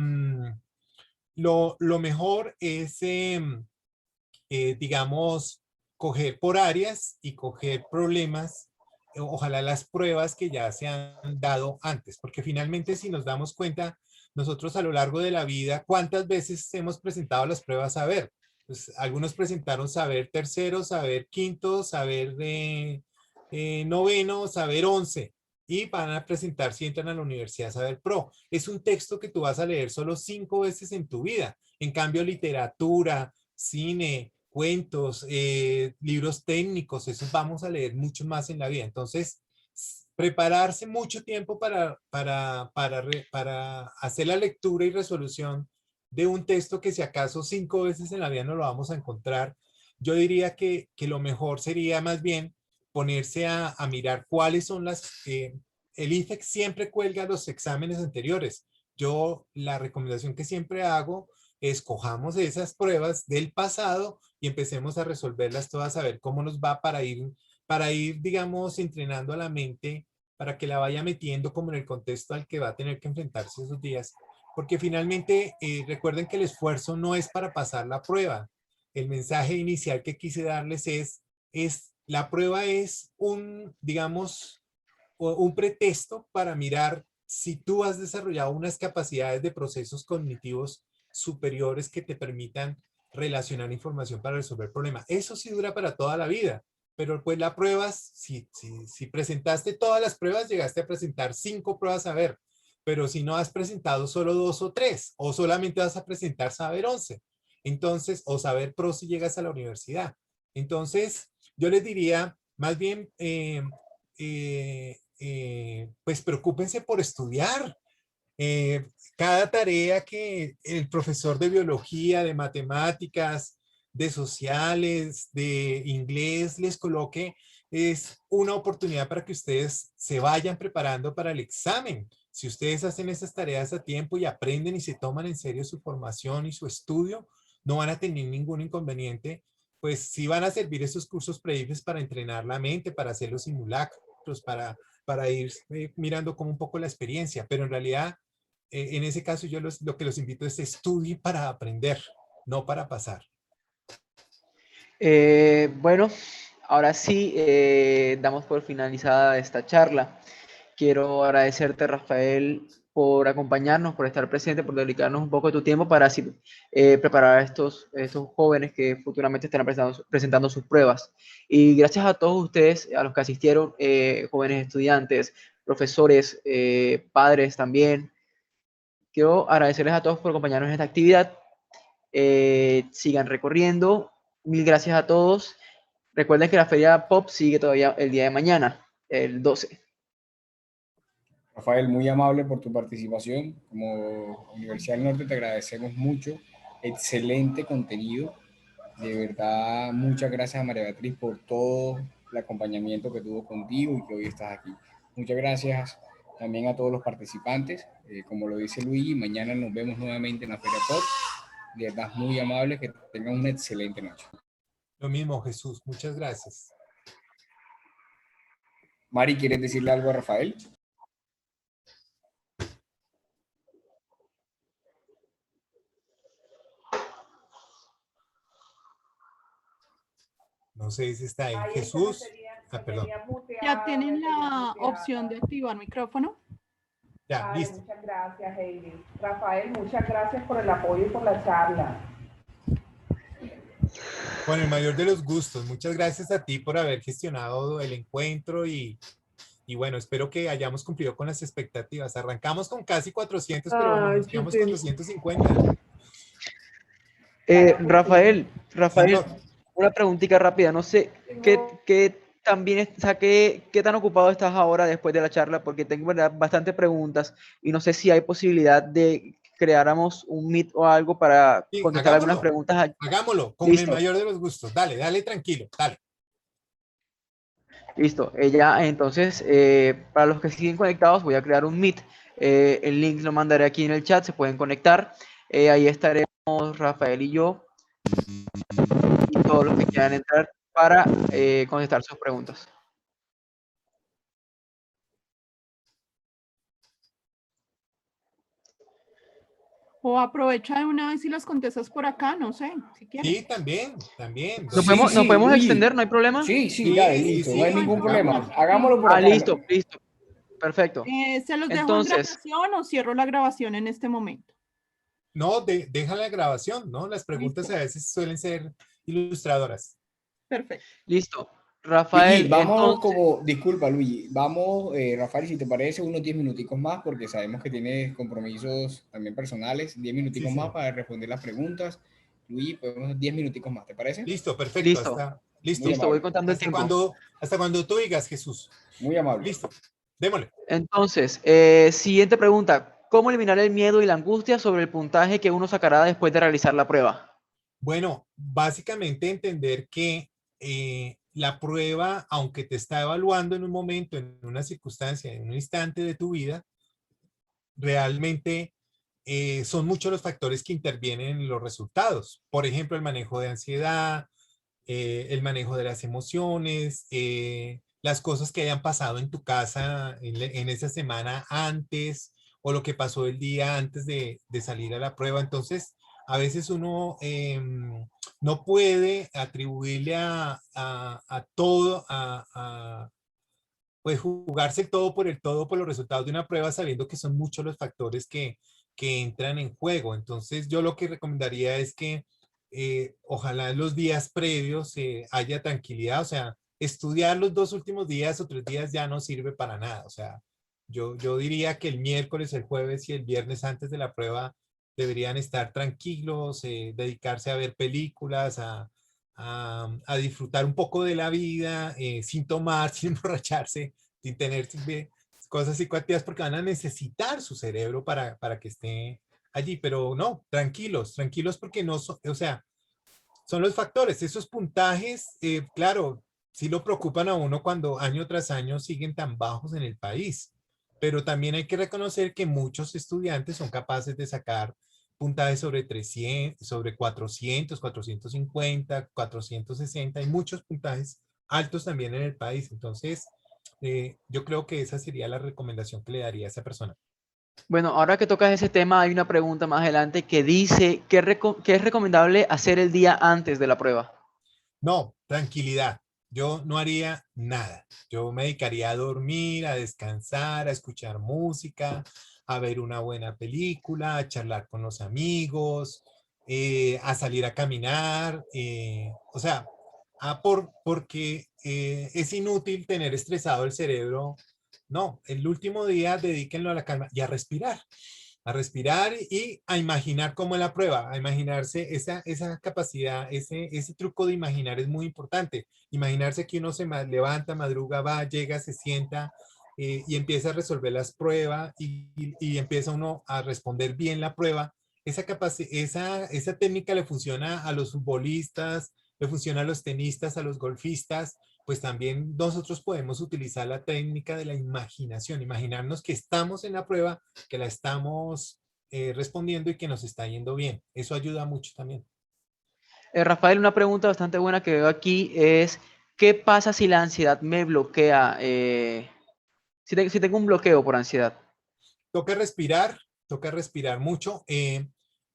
lo mejor es, digamos, coger por áreas y coger problemas, ojalá las pruebas que ya se han dado antes, porque finalmente si nos damos cuenta, nosotros a lo largo de la vida, ¿cuántas veces hemos presentado las pruebas saber? Pues algunos presentaron saber tercero, saber quinto, saber de noveno, saber 11 y van a presentar si entran a la universidad Saber Pro. Es un texto que tú vas a leer solo 5 veces en tu vida. En cambio, literatura, cine, cuentos, libros técnicos, esos vamos a leer mucho más en la vida. Entonces, prepararse mucho tiempo para hacer la lectura y resolución de un texto que si acaso 5 veces en la vida no lo vamos a encontrar, yo diría que lo mejor sería más bien ponerse a mirar cuáles son el IFEX siempre cuelga los exámenes anteriores. Yo la recomendación que siempre hago escojamos esas pruebas del pasado y empecemos a resolverlas todas, a ver cómo nos va para ir, digamos, entrenando a la mente para que la vaya metiendo como en el contexto al que va a tener que enfrentarse esos días. Porque finalmente, recuerden que el esfuerzo no es para pasar la prueba. El mensaje inicial que quise darles la prueba es un, digamos, un pretexto para mirar si tú has desarrollado unas capacidades de procesos cognitivos superiores que te permitan relacionar información para resolver problemas. Eso sí dura para toda la vida, pero pues las pruebas, si presentaste todas las pruebas, llegaste a presentar 5 pruebas a ver, pero si no has presentado solo 2 o 3, o solamente vas a presentar saber 11, entonces, o saber pro si llegas a la universidad. Entonces, yo les diría, más bien, pues preocúpense por estudiar. Cada tarea que el profesor de biología, de matemáticas, de sociales, de inglés les coloque es una oportunidad para que ustedes se vayan preparando para el examen. Si ustedes hacen esas tareas a tiempo y aprenden y se toman en serio su formación y su estudio, no van a tener ningún inconveniente. Pues sí van a servir esos cursos previos para entrenar la mente, para hacer los simulacros, para ir mirando como un poco la experiencia, pero en realidad en ese caso yo lo que los invito es estudien para aprender, no para pasar. Bueno, ahora sí, damos por finalizada esta charla. Quiero agradecerte, Rafael, por acompañarnos, por estar presente, por dedicarnos un poco de tu tiempo para así, preparar a estos jóvenes que futuramente estarán presentando sus pruebas. Y gracias a todos ustedes, a los que asistieron, jóvenes estudiantes, profesores, padres también. Quiero agradecerles a todos por acompañarnos en esta actividad. Sigan recorriendo. Mil gracias a todos. Recuerden que la Feria Pop sigue todavía el día de mañana, el 12. Rafael, muy amable por tu participación. Como Universidad del Norte te agradecemos mucho. Excelente contenido. De verdad, muchas gracias a María Beatriz por todo el acompañamiento que tuvo contigo y que hoy estás aquí. Muchas gracias también a todos los participantes. Como lo dice Luigi, mañana nos vemos nuevamente en la Feria Pop. De verdad, muy amable. Que tengan una excelente noche. Lo mismo, Jesús. Muchas gracias. Mari, ¿quieres decirle algo a Rafael? No sé si está ahí. Jesús. Perdón. Ya tienen la opción de activar micrófono. Ya, Vale, listo. muchas gracias, Heidi. Rafael, muchas gracias por el apoyo y por la charla. Con el mayor de los gustos. Muchas gracias a ti por haber gestionado el encuentro y bueno, espero que hayamos cumplido con las expectativas. Arrancamos con casi 400, pero bueno, nos quedamos con 250. Rafael, Señor. una preguntita rápida. No sé, ¿qué también, o sea, qué tan ocupado estás ahora después de la charla? Porque tengo bastantes preguntas y no sé si hay posibilidad de creáramos un Meet o algo para Sí, contestar algunas preguntas. Hagámoslo, con Listo. el mayor de los gustos. Dale, tranquilo, dale. Listo, ya entonces, para los que siguen conectados, voy a crear un Meet. El link lo mandaré aquí en el chat, se pueden conectar. Ahí estaremos Rafael y yo, y todos los que quieran entrar para contestar sus preguntas. O aprovecha de una vez y las contestas por acá, no sé, si quieres. Sí, también. ¿Nos podemos Luigi. extender? ¿No hay problema? Sí, dale, listo, no hay ningún problema. Hagámoslo. Hagámoslo por acá. Listo. Perfecto. ¿Se los dejo Entonces, en grabación o cierro la grabación en este momento? No, deja la grabación, ¿no? Las preguntas Listo. a veces suelen ser ilustradoras. Perfecto. listo. Rafael, Luigi, vamos entonces, disculpa Luigi, vamos, Rafael, si te parece, unos 10 minuticos más, porque sabemos que tienes compromisos también personales, 10 minuticos Sí, más señor. para responder las preguntas. Luigi, podemos 10 minuticos más, ¿te parece? Listo, perfecto. listo. Listo. Muy Voy amable. contando el tiempo. Hasta cuando tú digas, Jesús. Muy amable. Listo. Démosle. Entonces, siguiente pregunta. ¿Cómo eliminar el miedo y la angustia sobre el puntaje que uno sacará después de realizar la prueba? Bueno, básicamente entender que la prueba, aunque te está evaluando en un momento, en una circunstancia, en un instante de tu vida, realmente son muchos los factores que intervienen en los resultados. Por ejemplo, el manejo de ansiedad, el manejo de las emociones, las cosas que hayan pasado en tu casa en esa semana antes o lo que pasó el día antes de salir a la prueba. Entonces, a veces uno no puede atribuirle a todo, pues jugarse el todo por el todo por los resultados de una prueba sabiendo que son muchos los factores que entran en juego. Entonces yo lo que recomendaría es que ojalá en los días previos haya tranquilidad, o sea, estudiar los 2 últimos días o 3 días ya no sirve para nada. O sea, yo diría que el miércoles, el jueves y el viernes antes de la prueba deberían estar tranquilos, dedicarse a ver películas, a disfrutar un poco de la vida, sin tomar, sin emborracharse, sin tener cosas psicoactivas, porque van a necesitar su cerebro para que esté allí. Pero no, tranquilos, tranquilos porque no son, o sea, son los factores, esos puntajes, claro, sí lo preocupan a uno cuando año tras año siguen tan bajos en el país, pero también hay que reconocer que muchos estudiantes son capaces de sacar puntajes sobre 300, sobre 400, 450, 460, hay muchos puntajes altos también en el país. Entonces, yo creo que esa sería la recomendación que le daría a esa persona. Bueno, ahora que tocas ese tema, hay una pregunta más adelante que dice, ¿qué es recomendable hacer el día antes de la prueba? No, tranquilidad. Yo no haría nada. Yo me dedicaría a dormir, a descansar, a escuchar música, a ver una buena película, a charlar con los amigos, a salir a caminar. O sea, porque es inútil tener estresado el cerebro. No, el último día dedíquenlo a la calma y a respirar y a imaginar cómo es la prueba, a imaginarse esa capacidad, ese truco de imaginar es muy importante. Imaginarse que uno se levanta, madruga, va, llega, se sienta y empieza a resolver las pruebas y empieza uno a responder bien la prueba. Esa técnica le funciona a los futbolistas, le funciona a los tenistas, a los golfistas. Pues también nosotros podemos utilizar la técnica de la imaginación, imaginarnos que estamos en la prueba, que la estamos respondiendo y que nos está yendo bien. Eso ayuda mucho también. Rafael, una pregunta bastante buena que veo aquí es, ¿qué pasa si la ansiedad me bloquea? Si tengo un bloqueo por ansiedad. Toca respirar mucho.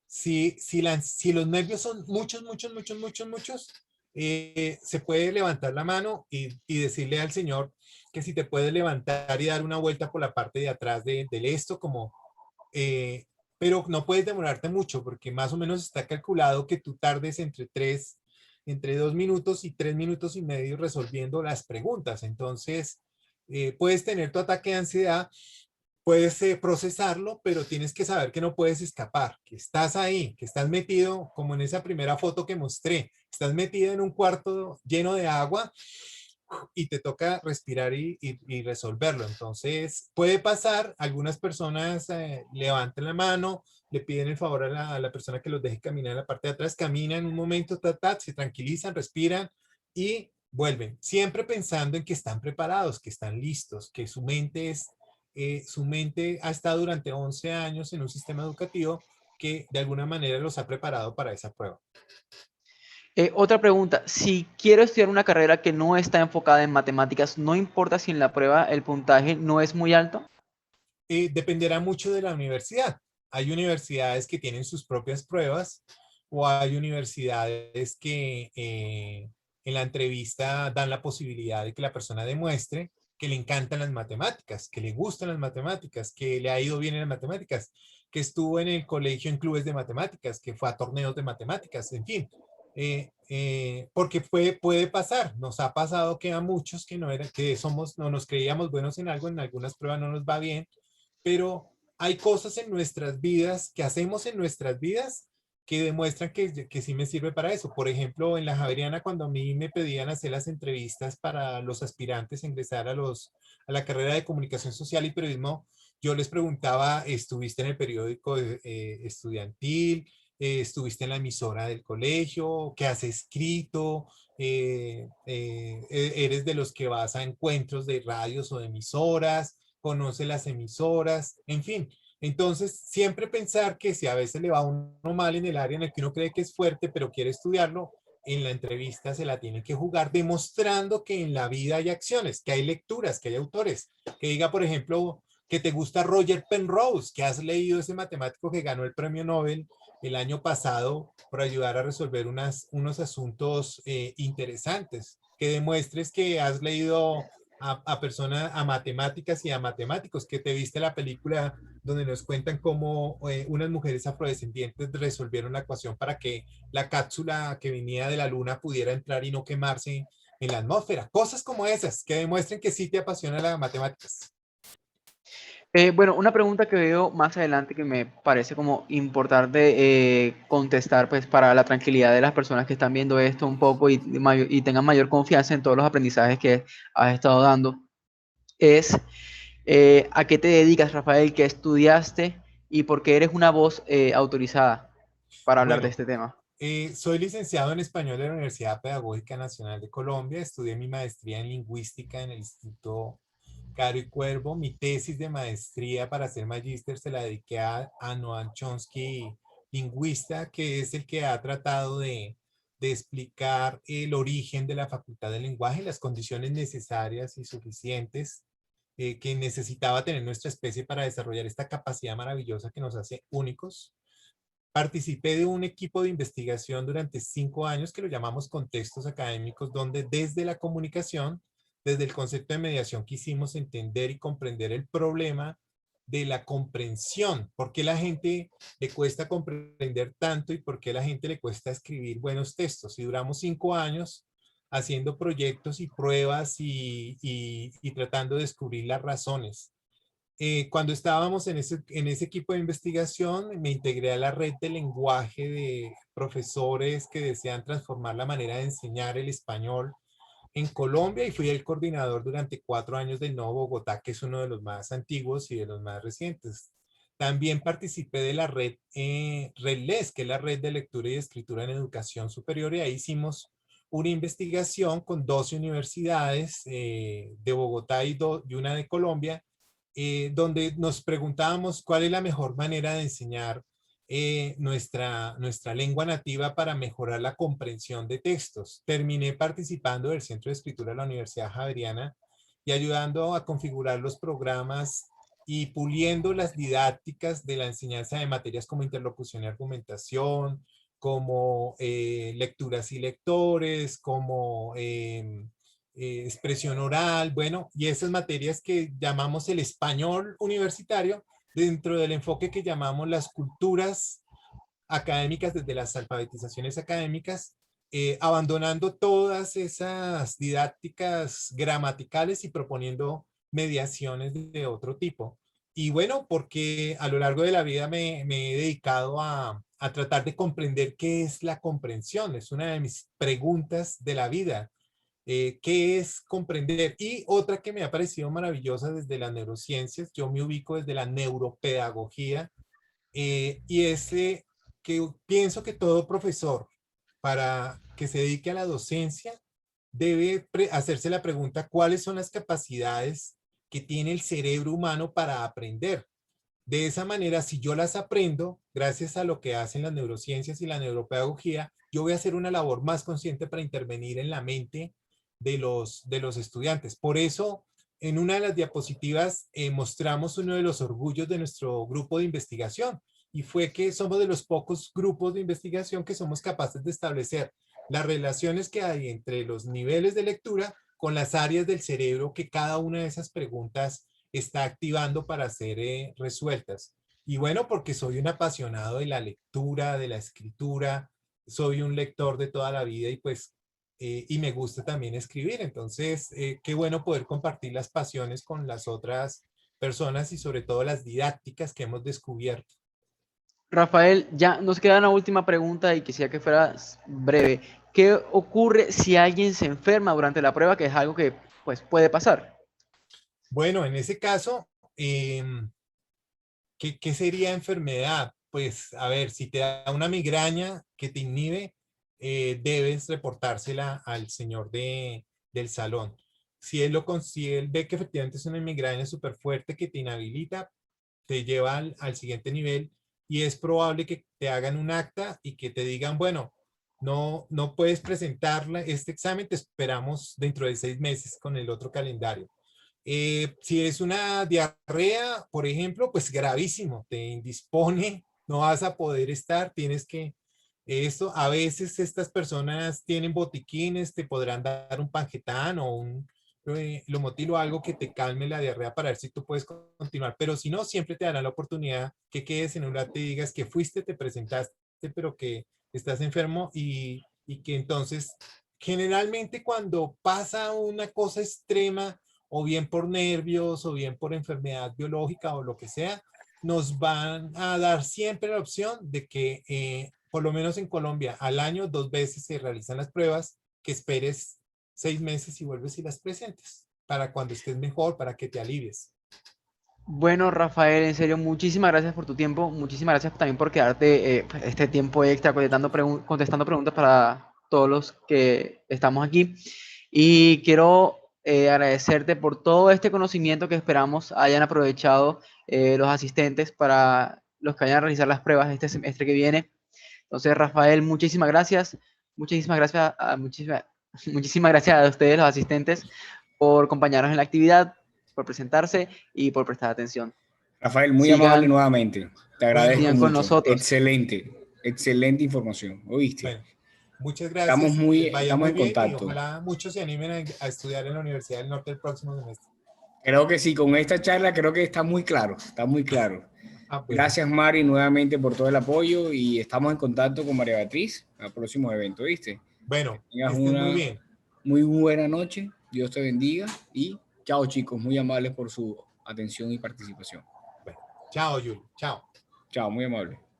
Si los nervios son muchos, muchos, muchos, muchos, muchos, se puede levantar la mano y decirle al Señor que si te puedes levantar y dar una vuelta por la parte de atrás del esto, como, pero no puedes demorarte mucho porque más o menos está calculado que tú tardes entre 2 minutos y 3 minutos y medio resolviendo las preguntas. Entonces, puedes tener tu ataque de ansiedad, puedes procesarlo, pero tienes que saber que no puedes escapar, que estás ahí, que estás metido, como en esa primera foto que mostré, estás metido en un cuarto lleno de agua y te toca respirar y resolverlo. Entonces, puede pasar, algunas personas levantan la mano, le piden el favor a la persona que los deje caminar en la parte de atrás, caminan un momento, se tranquilizan, respiran y vuelven, siempre pensando en que están preparados, que están listos, que su mente ha estado durante 11 años en un sistema educativo que de alguna manera los ha preparado para esa prueba. Otra pregunta, si quiero estudiar una carrera que no está enfocada en matemáticas, no importa si en la prueba el puntaje no es muy alto. Dependerá mucho de la universidad. Hay universidades que tienen sus propias pruebas o hay universidades que en la entrevista dan la posibilidad de que la persona demuestre que le encantan las matemáticas, que le gustan las matemáticas, que le ha ido bien en las matemáticas, que estuvo en el colegio en clubes de matemáticas, que fue a torneos de matemáticas, en fin. Porque puede pasar, nos ha pasado que a muchos que no nos creíamos buenos en algo, en algunas pruebas no nos va bien, pero hay cosas en nuestras vidas, que hacemos en nuestras vidas, que demuestran que sí me sirve para eso. Por ejemplo, en la Javeriana, cuando a mí me pedían hacer las entrevistas para los aspirantes a ingresar a la carrera de comunicación social y periodismo, yo les preguntaba, ¿estuviste en el periódico estudiantil? ¿Estuviste en la emisora del colegio? ¿Qué has escrito? ¿Eres de los que vas a encuentros de radios o de emisoras? Conoce las emisoras, en fin. Entonces, siempre pensar que si a veces le va a uno mal en el área en el que uno cree que es fuerte, pero quiere estudiarlo, en la entrevista se la tiene que jugar, demostrando que en la vida hay acciones, que hay lecturas, que hay autores. Que diga, por ejemplo, que te gusta Roger Penrose, que has leído ese matemático que ganó el premio Nobel el año pasado por ayudar a resolver unos asuntos interesantes. Que demuestres que has leído a personas, a matemáticas y a matemáticos, que te viste la película donde nos cuentan cómo unas mujeres afrodescendientes resolvieron la ecuación para que la cápsula que venía de la luna pudiera entrar y no quemarse en la atmósfera. Cosas como esas que demuestren que sí te apasiona las matemáticas. Bueno, una pregunta que veo más adelante que me parece como importante contestar, pues para la tranquilidad de las personas que están viendo esto un poco y tengan mayor confianza en todos los aprendizajes que has estado dando, es ¿a qué te dedicas, Rafael? ¿Qué estudiaste? ¿Y por qué eres una voz autorizada para hablar de Bueno, este tema? soy licenciado en español de la Universidad Pedagógica Nacional de Colombia. Estudié mi maestría en lingüística en el Instituto Caro y Cuervo. Mi tesis de maestría para ser magíster se la dediqué a Noam Chomsky, lingüista, que es el que ha tratado de explicar el origen de la facultad del lenguaje, las condiciones necesarias y suficientes que necesitaba tener nuestra especie para desarrollar esta capacidad maravillosa que nos hace únicos. Participé de un equipo de investigación durante 5 años que lo llamamos contextos académicos, donde desde la comunicación, desde el concepto de mediación, quisimos entender y comprender el problema de la comprensión. ¿Por qué la gente le cuesta comprender tanto y por qué la gente le cuesta escribir buenos textos? Y duramos 5 años haciendo proyectos y pruebas y tratando de descubrir las razones. Cuando estábamos en ese equipo de investigación, me integré a la red de lenguaje de profesores que desean transformar la manera de enseñar el español en Colombia y fui el coordinador durante 4 años del Nuevo Bogotá, que es uno de los más antiguos y de los más recientes. También participé de la red REDLES, que es la red de lectura y escritura en educación superior, y ahí hicimos una investigación con 12 universidades de Bogotá y una de Colombia, donde nos preguntábamos cuál es la mejor manera de enseñar nuestra lengua nativa para mejorar la comprensión de textos. Terminé participando del Centro de Escritura de la Universidad Javeriana y ayudando a configurar los programas y puliendo las didácticas de la enseñanza de materias como interlocución y argumentación, como lecturas y lectores, como expresión oral, bueno, y esas materias que llamamos el español universitario dentro del enfoque que llamamos las culturas académicas, desde las alfabetizaciones académicas, abandonando todas esas didácticas gramaticales y proponiendo mediaciones de otro tipo. Y bueno, porque a lo largo de la vida me he dedicado a tratar de comprender qué es la comprensión. Es una de mis preguntas de la vida. ¿Qué es comprender? Y otra que me ha parecido maravillosa desde las neurociencias, yo me ubico desde la neuropedagogía, y es que pienso que todo profesor, para que se dedique a la docencia, debe hacerse la pregunta, ¿cuáles son las capacidades que tiene el cerebro humano para aprender? De esa manera, si yo las aprendo, gracias a lo que hacen las neurociencias y la neuropedagogía, yo voy a hacer una labor más consciente para intervenir en la mente de los estudiantes. Por eso, en una de las diapositivas mostramos uno de los orgullos de nuestro grupo de investigación, y fue que somos de los pocos grupos de investigación que somos capaces de establecer las relaciones que hay entre los niveles de lectura con las áreas del cerebro que cada una de esas preguntas está activando para ser resueltas. Y bueno, porque soy un apasionado de la lectura, de la escritura, soy un lector de toda la vida y pues, y me gusta también escribir. Entonces, qué bueno poder compartir las pasiones con las otras personas y sobre todo las didácticas que hemos descubierto. Rafael, ya nos queda una última pregunta y quisiera que fueras breve. ¿Qué ocurre si alguien se enferma durante la prueba, que es algo que pues puede pasar? Bueno, en ese caso, ¿qué sería enfermedad? Pues, a ver, si te da una migraña que te inhibe, debes reportársela al señor del salón. Si él ve que efectivamente es una migraña súper fuerte que te inhabilita, te lleva al siguiente nivel y es probable que te hagan un acta y que te digan, bueno, no puedes presentar este examen, te esperamos dentro de 6 meses con el otro calendario. Si es una diarrea, por ejemplo, pues gravísimo, te indispone, no vas a poder estar, tienes que, esto, a veces estas personas tienen botiquines, te podrán dar un Pangetán o un Lomotil o algo que te calme la diarrea para ver si tú puedes continuar, pero si no, siempre te darán la oportunidad que quedes en un rato y digas que fuiste, te presentaste, pero que estás enfermo y que entonces, generalmente cuando pasa una cosa extrema, o bien por nervios, o bien por enfermedad biológica o lo que sea, nos van a dar siempre la opción de que, por lo menos en Colombia, al año 2 veces se realizan las pruebas, que esperes 6 meses y vuelves y las presentes, para cuando estés mejor, para que te alivies. Bueno, Rafael, en serio, muchísimas gracias por tu tiempo, muchísimas gracias también por quedarte pues, este tiempo extra contestando preguntas para todos los que estamos aquí. Y quiero agradecerte por todo este conocimiento que esperamos hayan aprovechado los asistentes para los que vayan a realizar las pruebas este semestre que viene. Entonces, Rafael, muchísimas gracias muchísimas gracias a ustedes, los asistentes, por acompañarnos en la actividad, por presentarse y por prestar atención. Rafael, muy amable Sigan, nuevamente. Te agradezco sigan con mucho. nosotros. Excelente, excelente información. ¿Oíste? Bueno, muchas gracias, vaya Estamos muy en bien y contacto. ojalá muchos se animen a estudiar en la Universidad del Norte el próximo semestre. Creo que sí, con esta charla creo que está muy claro, está muy claro. Bueno, Gracias, Mari, nuevamente por todo el apoyo y estamos en contacto con María Beatriz al próximo evento, ¿viste? bueno, Que tengas estés muy una bien. muy buena noche, Dios te bendiga y chao, chicos, muy amables por su atención y participación. Bueno, chao, Yuli, chao. Chao, muy amable.